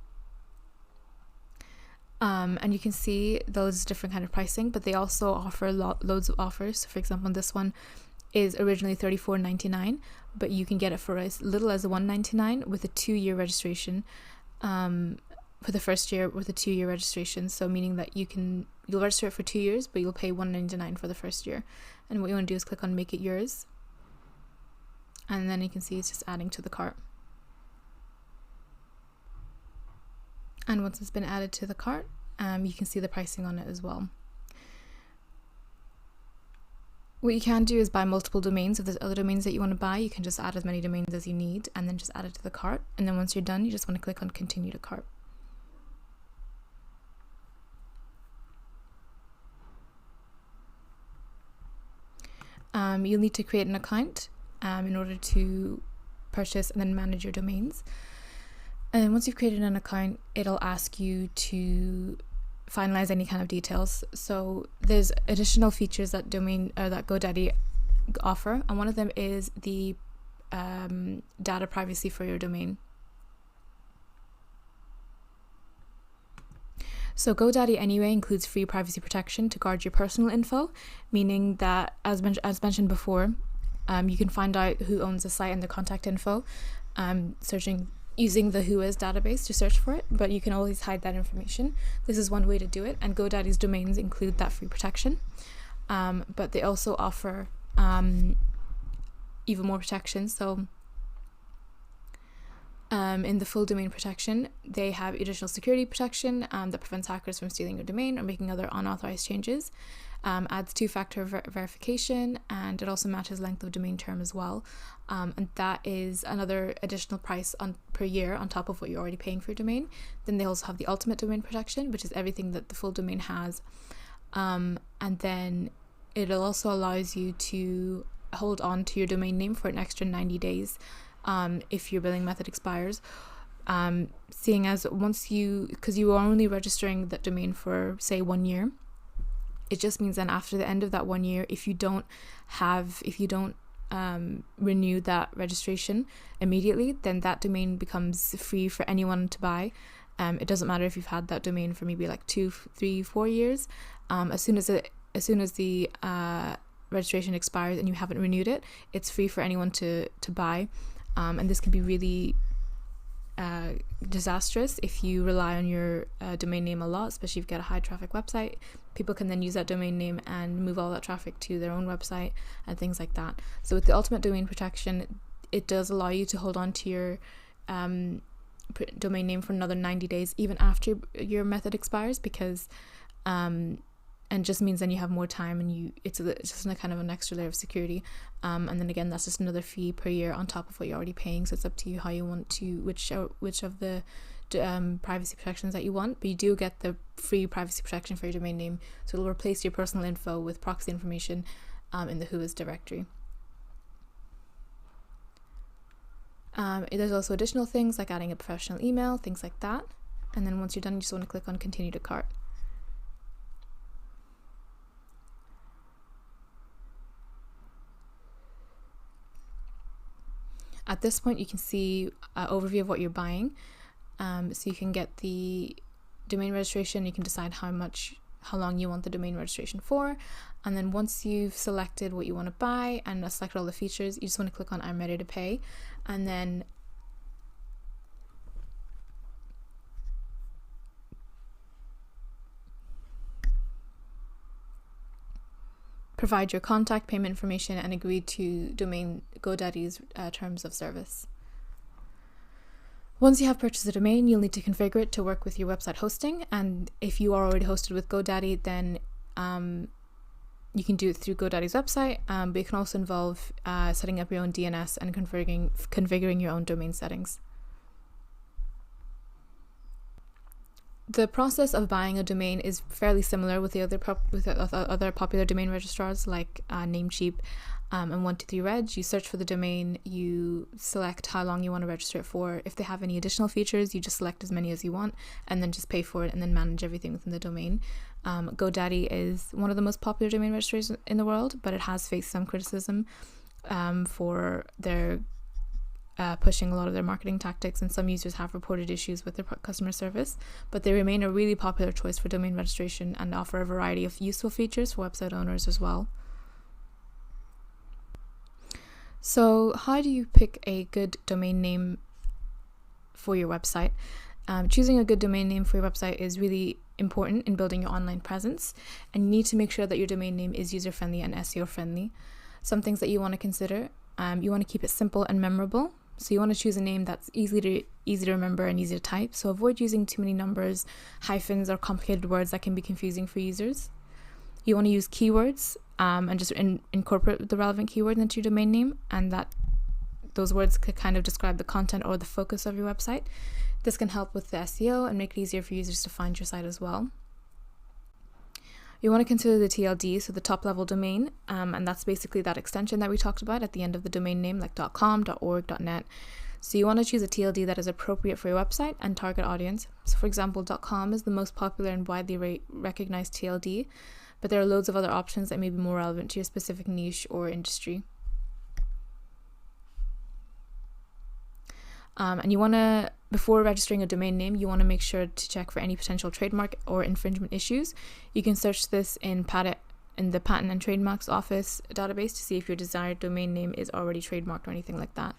and you can see those different kind of pricing, but they also offer loads of offers. So for example, this one is originally $34.99, but you can get it for as little as $1.99 with a 2-year registration, for the first year with a 2-year registration. So meaning that you'll register it for 2 years, but you'll pay $1.99 for the first year. And what you want to do is click on make it yours, and then you can see it's just adding to the cart. And once it's been added to the cart, you can see the pricing on it as well. What you can do is buy multiple domains. If there's other domains that you want to buy, you can just add as many domains as you need and then just add it to the cart. And then once you're done, you just want to click on continue to cart. You'll need to create an account in order to purchase and then manage your domains. And once you've created an account, it'll ask you to finalize any kind of details. So there's additional features that GoDaddy offer, and one of them is the data privacy for your domain. So GoDaddy anyway includes free privacy protection to guard your personal info, meaning that as mentioned before, you can find out who owns the site and the contact info, using the Whois database to search for it, but you can always hide that information. This is one way to do it, and GoDaddy's domains include that free protection. But they also offer even more protection. So In the full domain protection, they have additional security protection that prevents hackers from stealing your domain or making other unauthorized changes. Adds two-factor verification, and it also matches length of domain term as well. And that is another additional price per year on top of what you're already paying for your domain. Then they also have the ultimate domain protection, which is everything that the full domain has. And then it also allows you to hold on to your domain name for an extra 90 days if your billing method expires. Seeing as because you are only registering that domain for say 1 year, it just means then after the end of that 1 year, if you don't renew that registration immediately, then that domain becomes free for anyone to buy. It doesn't matter if you've had that domain for maybe like 2, 3, 4 years. As soon as the registration expires and you haven't renewed it, it's free for anyone to buy. And this can be really disastrous if you rely on your domain name a lot, especially if you've got a high traffic website. People can then use that domain name and move all that traffic to their own website and things like that. So with the ultimate domain protection, it does allow you to hold on to your domain name for another 90 days even after your method expires, because and just means then you have more time, and it's just a kind of an extra layer of security. And then again, that's just another fee per year on top of what you're already paying. So it's up to you how you want to, which of the privacy protections that you want. But you do get the free privacy protection for your domain name. So it'll replace your personal info with proxy information in the Whois directory. There's also additional things like adding a professional email, things like that. And then once you're done, you just want to click on continue to cart. At this point, you can see an overview of what you're buying. So you can get the domain registration. You can decide how long you want the domain registration for. And then once you've selected what you want to buy and selected all the features, you just want to click on I'm ready to pay. And then provide your contact, payment information, and agree to domain GoDaddy's terms of service. Once you have purchased a domain, you'll need to configure it to work with your website hosting. And if you are already hosted with GoDaddy, then you can do it through GoDaddy's website, but it can also involve setting up your own DNS and configuring your own domain settings. The process of buying a domain is fairly similar with the other popular domain registrars like Namecheap and 123reg. You search for the domain, you select how long you want to register it for. If they have any additional features, you just select as many as you want and then just pay for it and then manage everything within the domain. GoDaddy is one of the most popular domain registries in the world, but it has faced some criticism for their pushing a lot of their marketing tactics, and some users have reported issues with their customer service, but they remain a really popular choice for domain registration and offer a variety of useful features for website owners as well. So how do you pick a good domain name for your website? Choosing a good domain name for your website is really important in building your online presence, and you need to make sure that your domain name is user-friendly and SEO friendly. Some things that you want to consider: you want to keep it simple and memorable. So you want to choose a name that's easy to remember and easy to type. So avoid using too many numbers, hyphens, or complicated words that can be confusing for users. You want to use keywords and just incorporate the relevant keyword into your domain name, and that those words could kind of describe the content or the focus of your website. This can help with the SEO and make it easier for users to find your site as well. You want to consider the TLD, so the top level domain, and that's basically that extension that we talked about at the end of the domain name, like .com, .org, .net. So you want to choose a TLD that is appropriate for your website and target audience. So for example, .com is the most popular and widely recognized TLD, but there are loads of other options that may be more relevant to your specific niche or industry. And you want to, before registering a domain name, you want to make sure to check for any potential trademark or infringement issues. You can search this in the Patent and Trademarks Office database to see if your desired domain name is already trademarked or anything like that.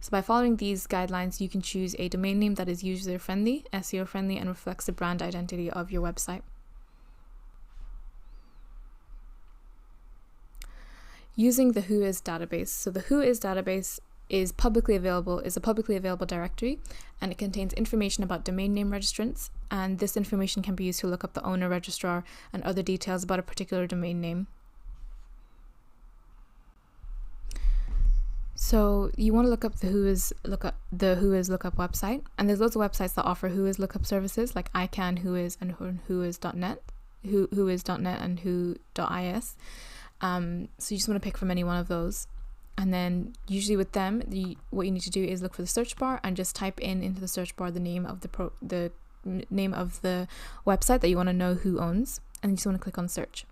So by following these guidelines, you can choose a domain name that is user-friendly, SEO-friendly, and reflects the brand identity of your website. Using the Whois database. So the Whois database is a publicly available directory, and it contains information about domain name registrants, and this information can be used to look up the owner, registrar, and other details about a particular domain name. So you want to look up the Whois lookup website, and there's loads of websites that offer Whois lookup services like ICANN, Whois, and Whois.net, Whois.net and Who.is. So you just want to pick from any one of those. And then usually with them, what you need to do is look for the search bar and just type into the search bar the name of the name of the website that you want to know who owns, and you just want to click on search.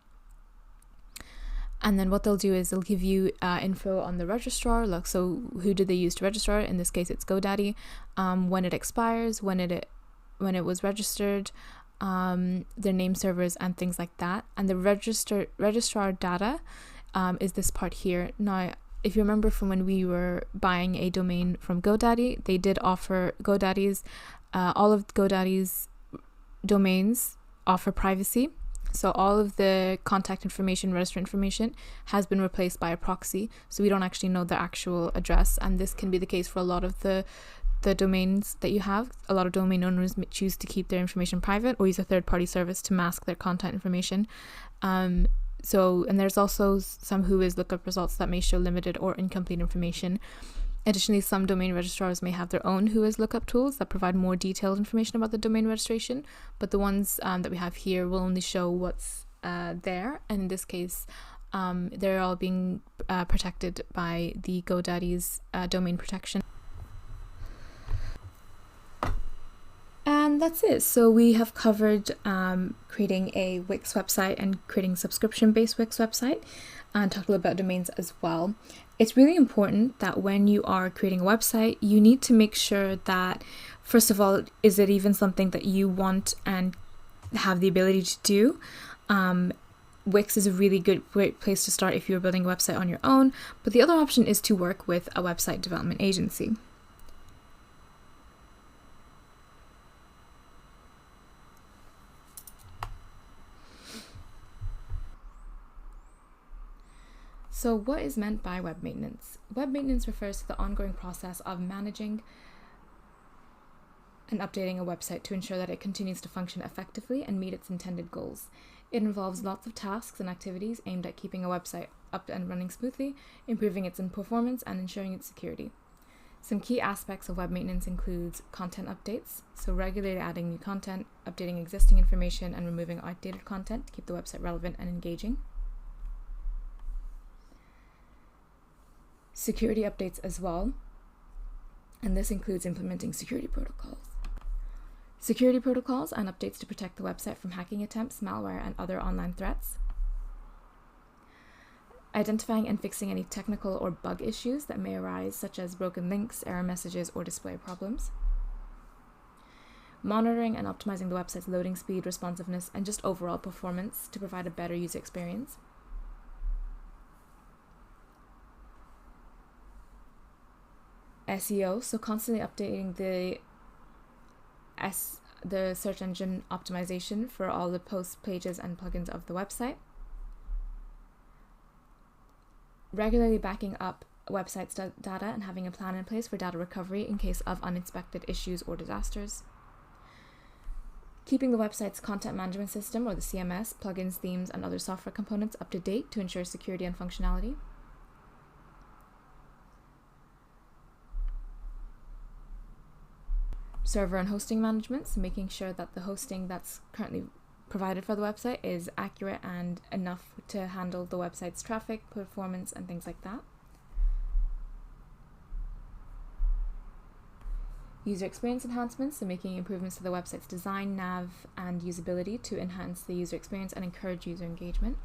And then what they'll do is they'll give you info on the registrar. Look, so who did they use to register? In this case, it's GoDaddy. When it expires, when it was registered, their name servers and things like that. And the registrar data is this part here. Now, if you remember from when we were buying a domain from GoDaddy, they did offer all of GoDaddy's domains offer privacy. So all of the contact information, register information has been replaced by a proxy. So we don't actually know the actual address. And this can be the case for a lot of the domains that you have. A lot of domain owners choose to keep their information private or use a third-party service to mask their contact information. And there's also some Whois lookup results that may show limited or incomplete information. Additionally, some domain registrars may have their own Whois lookup tools that provide more detailed information about the domain registration, but the ones that we have here will only show what's there. And in this case, they're all being protected by the GoDaddy's domain protection. And that's it. So we have covered creating a Wix website and creating subscription-based Wix website, and talked a little about domains as well. It's really important that when you are creating a website, you need to make sure that, first of all, is it even something that you want and have the ability to do? Wix is a really great place to start if you're building a website on your own, but the other option is to work with a website development agency. So what is meant by web maintenance? Web maintenance refers to the ongoing process of managing and updating a website to ensure that it continues to function effectively and meet its intended goals. It involves lots of tasks and activities aimed at keeping a website up and running smoothly, improving its performance, and ensuring its security. Some key aspects of web maintenance includes content updates, so regularly adding new content, updating existing information, and removing outdated content to keep the website relevant and engaging. Security updates as well, and this includes implementing security protocols. Security protocols and updates to protect the website from hacking attempts, malware, and other online threats. Identifying and fixing any technical or bug issues that may arise, such as broken links, error messages, or display problems. Monitoring and optimizing the website's loading speed, responsiveness, and just overall performance to provide a better user experience. SEO, so constantly updating the search engine optimization for all the posts, pages, and plugins of the website. Regularly backing up website's data and having a plan in place for data recovery in case of unexpected issues or disasters. Keeping the website's content management system, or the CMS, plugins, themes, and other software components up to date to ensure security and functionality. Server and hosting management, so making sure that the hosting that's currently provided for the website is accurate and enough to handle the website's traffic, performance, and things like that. User experience enhancements, so making improvements to the website's design, nav, and usability to enhance the user experience and encourage user engagement.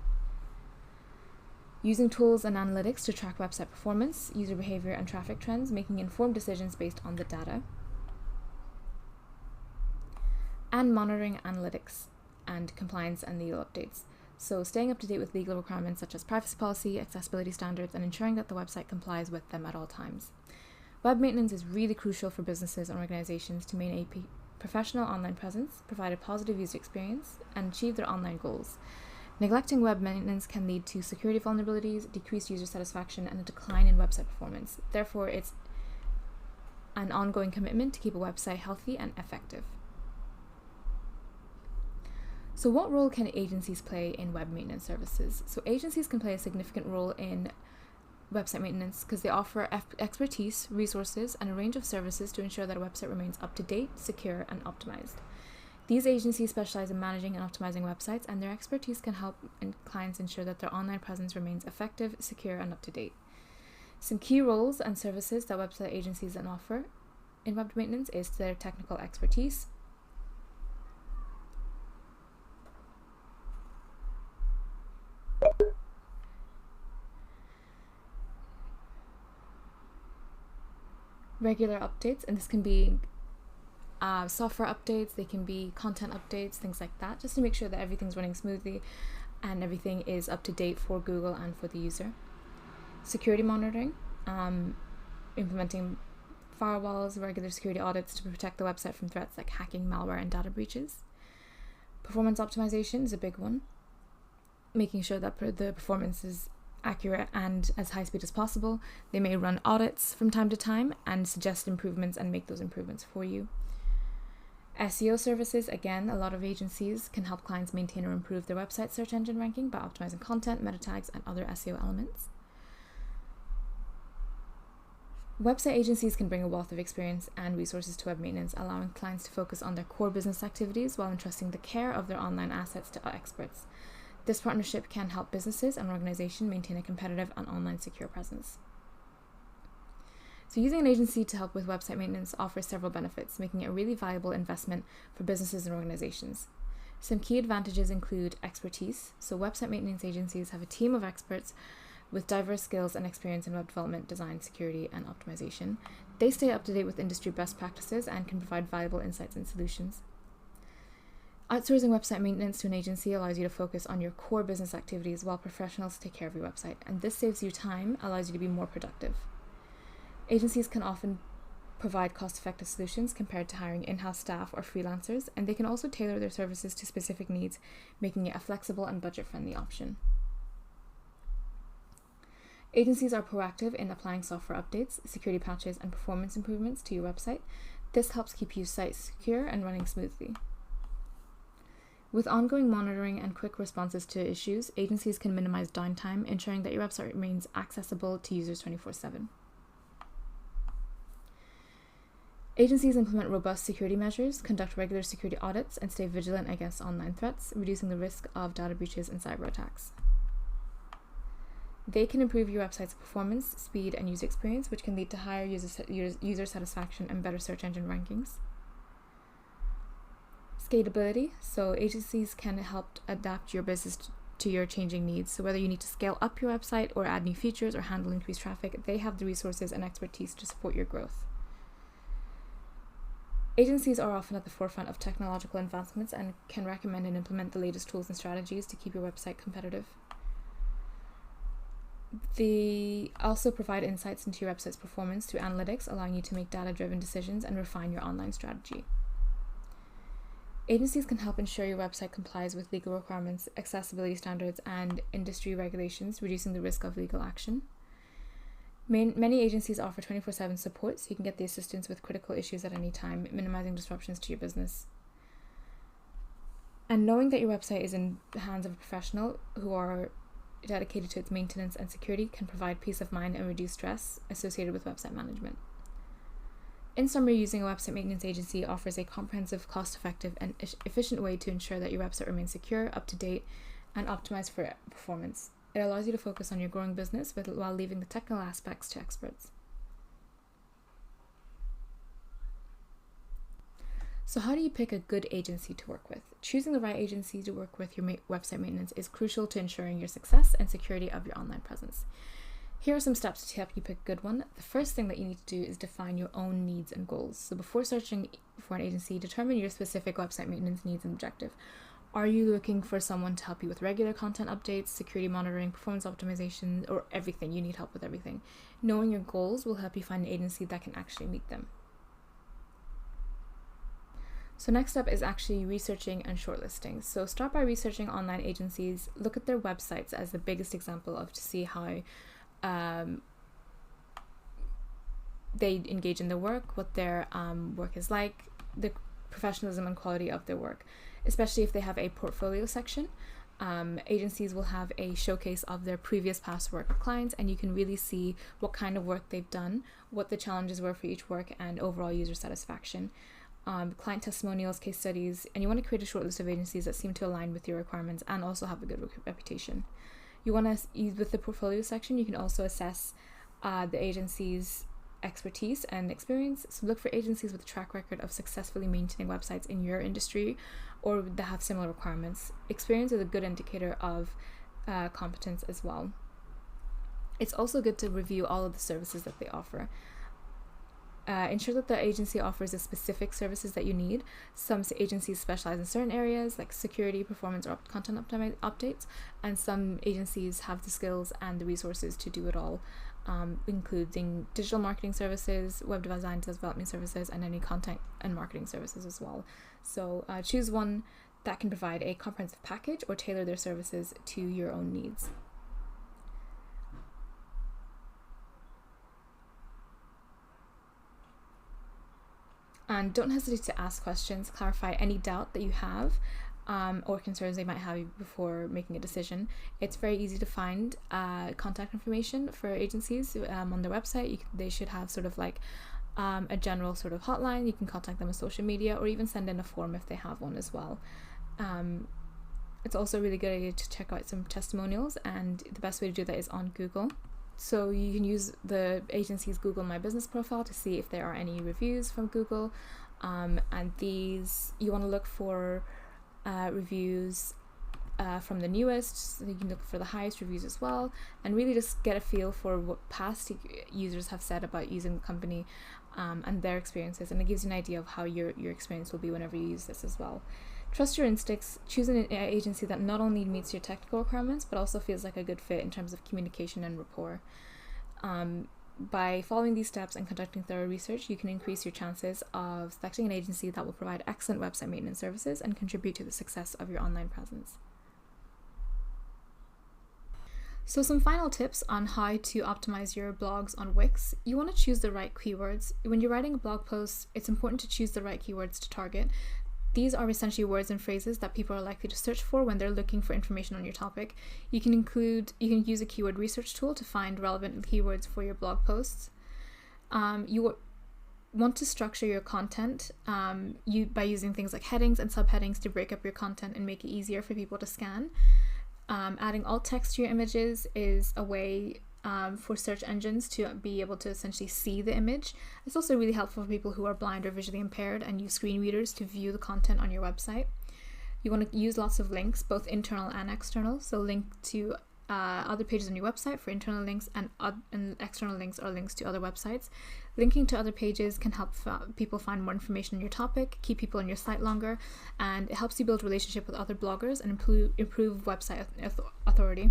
Using tools and analytics to track website performance, user behavior, and traffic trends, making informed decisions based on the data. And monitoring analytics and compliance and legal updates. So staying up to date with legal requirements such as privacy policy, accessibility standards, and ensuring that the website complies with them at all times. Web maintenance is really crucial for businesses and organizations to maintain a professional online presence, provide a positive user experience, and achieve their online goals. Neglecting web maintenance can lead to security vulnerabilities, decreased user satisfaction, and a decline in website performance. Therefore, it's an ongoing commitment to keep a website healthy and effective. So what role can agencies play in web maintenance services? So agencies can play a significant role in website maintenance because they offer expertise, resources, and a range of services to ensure that a website remains up to date, secure, and optimized. These agencies specialize in managing and optimizing websites, and their expertise can help clients ensure that their online presence remains effective, secure, and up to date. Some key roles and services that website agencies then offer in web maintenance is their technical expertise, regular updates, and this can be software updates, they can be content updates, things like that, just to make sure that everything's running smoothly and everything is up to date for Google and for the user. Security monitoring, implementing firewalls, regular security audits to protect the website from threats like hacking, malware, and data breaches. Performance optimization is a big one, making sure that the performance is accurate and as high speed as possible. They may run audits from time to time and suggest improvements and make those improvements for you. SEO services, again, a lot of agencies can help clients maintain or improve their website search engine ranking by optimizing content, meta tags, and other SEO elements. Website agencies can bring a wealth of experience and resources to web maintenance, allowing clients to focus on their core business activities while entrusting the care of their online assets to experts. This partnership can help businesses and organizations maintain a competitive and online secure presence. So using an agency to help with website maintenance offers several benefits, making it a really valuable investment for businesses and organizations. Some key advantages include expertise. So website maintenance agencies have a team of experts with diverse skills and experience in web development, design, security, and optimization. They stay up to date with industry best practices and can provide valuable insights and solutions. Outsourcing website maintenance to an agency allows you to focus on your core business activities while professionals take care of your website, and this saves you time, allows you to be more productive. Agencies can often provide cost-effective solutions compared to hiring in-house staff or freelancers, and they can also tailor their services to specific needs, making it a flexible and budget-friendly option. Agencies are proactive in applying software updates, security patches, and performance improvements to your website. This helps keep your site secure and running smoothly. With ongoing monitoring and quick responses to issues, agencies can minimize downtime, ensuring that your website remains accessible to users 24/7. Agencies implement robust security measures, conduct regular security audits, and stay vigilant against online threats, reducing the risk of data breaches and cyber attacks. They can improve your website's performance, speed, and user experience, which can lead to higher user satisfaction and better search engine rankings. Scalability, so agencies can help adapt your business to your changing needs. So whether you need to scale up your website or add new features or handle increased traffic, they have the resources and expertise to support your growth. Agencies are often at the forefront of technological advancements and can recommend and implement the latest tools and strategies to keep your website competitive. They also provide insights into your website's performance through analytics, allowing you to make data-driven decisions and refine your online strategy. Agencies can help ensure your website complies with legal requirements, accessibility standards, and industry regulations, reducing the risk of legal action. Many agencies offer 24/7 support, so you can get the assistance with critical issues at any time, minimizing disruptions to your business. And knowing that your website is in the hands of a professional who are dedicated to its maintenance and security can provide peace of mind and reduce stress associated with website management. In summary, using a website maintenance agency offers a comprehensive, cost-effective, and efficient way to ensure that your website remains secure, up-to-date, and optimized for performance. It allows you to focus on your growing business while leaving the technical aspects to experts. So how do you pick a good agency to work with? Choosing the right agency to work with your website maintenance is crucial to ensuring your success and security of your online presence. Here are some steps to help you pick a good one. The first thing that you need to do is define your own needs and goals. So before searching for an agency, determine your specific website maintenance needs and objective. Are you looking for someone to help you with regular content updates, security monitoring, performance optimization, or everything? You need help with everything. Knowing your goals will help you find an agency that can actually meet them. So next up is actually researching and shortlisting. So start by researching online agencies, look at their websites as the biggest example of to see how they engage in their work, what their work is like, the professionalism and quality of their work, especially if they have a portfolio section. Agencies will have a showcase of their previous past work with clients, and you can really see what kind of work they've done, what the challenges were for each work, and overall user satisfaction. Client testimonials, case studies, and you want to create a short list of agencies that seem to align with your requirements and also have a good reputation. You want to, with the portfolio section, you can also assess the agency's expertise and experience. So look for agencies with a track record of successfully maintaining websites in your industry or that have similar requirements. Experience is a good indicator of competence as well. It's also good to review all of the services that they offer. Ensure that the agency offers the specific services that you need. Some agencies specialize in certain areas like security, performance, or content updates, and some agencies have the skills and the resources to do it all, including digital marketing services, web design development services, and any content and marketing services as well. So choose one that can provide a comprehensive package or tailor their services to your own needs. And don't hesitate to ask questions, clarify any doubt that you have or concerns they might have before making a decision. It's very easy to find contact information for agencies on their website. They should have sort of like a general sort of hotline. You can contact them on social media or even send in a form if they have one as well. It's also a really good idea to check out some testimonials, and the best way to do that is on Google. So you can use the agency's Google My Business profile to see if there are any reviews from Google, and these you want to look for reviews from the newest, so you can look for the highest reviews as well, and really just get a feel for what past users have said about using the company and their experiences, and it gives you an idea of how your experience will be whenever you use this as well. Trust your instincts. Choose an agency that not only meets your technical requirements but also feels like a good fit in terms of communication and rapport. By following these steps and conducting thorough research, you can increase your chances of selecting an agency that will provide excellent website maintenance services and contribute to the success of your online presence. So some final tips on how to optimize your blogs on Wix. You want to choose the right keywords. When you're writing a blog post, it's important to choose the right keywords to target. These are essentially words and phrases that people are likely to search for when they're looking for information on your topic. You can use a keyword research tool to find relevant keywords for your blog posts. You want to structure your content by using things like headings and subheadings to break up your content and make it easier for people to scan. Adding alt text to your images is a way for search engines to be able to essentially see the image. It's also really helpful for people who are blind or visually impaired and use screen readers to view the content on your website. You want to use lots of links, both internal and external. So link to other pages on your website for internal links, and external links are links to other websites. Linking to other pages can help people find more information on your topic, keep people on your site longer, and it helps you build a relationship with other bloggers and improve website authority.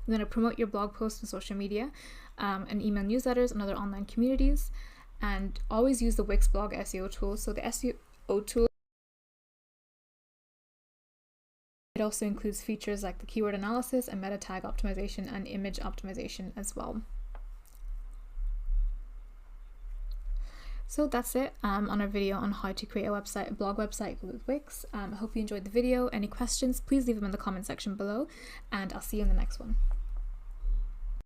You're going to promote your blog posts on social media and email newsletters and other online communities, and always use the Wix blog SEO tool. So the SEO tool, it also includes features like the keyword analysis and meta tag optimization and image optimization as well. So that's it on our video on how to create a blog website with Wix. I hope you enjoyed the video. Any questions, please leave them in the comment section below, and I'll see you in the next one.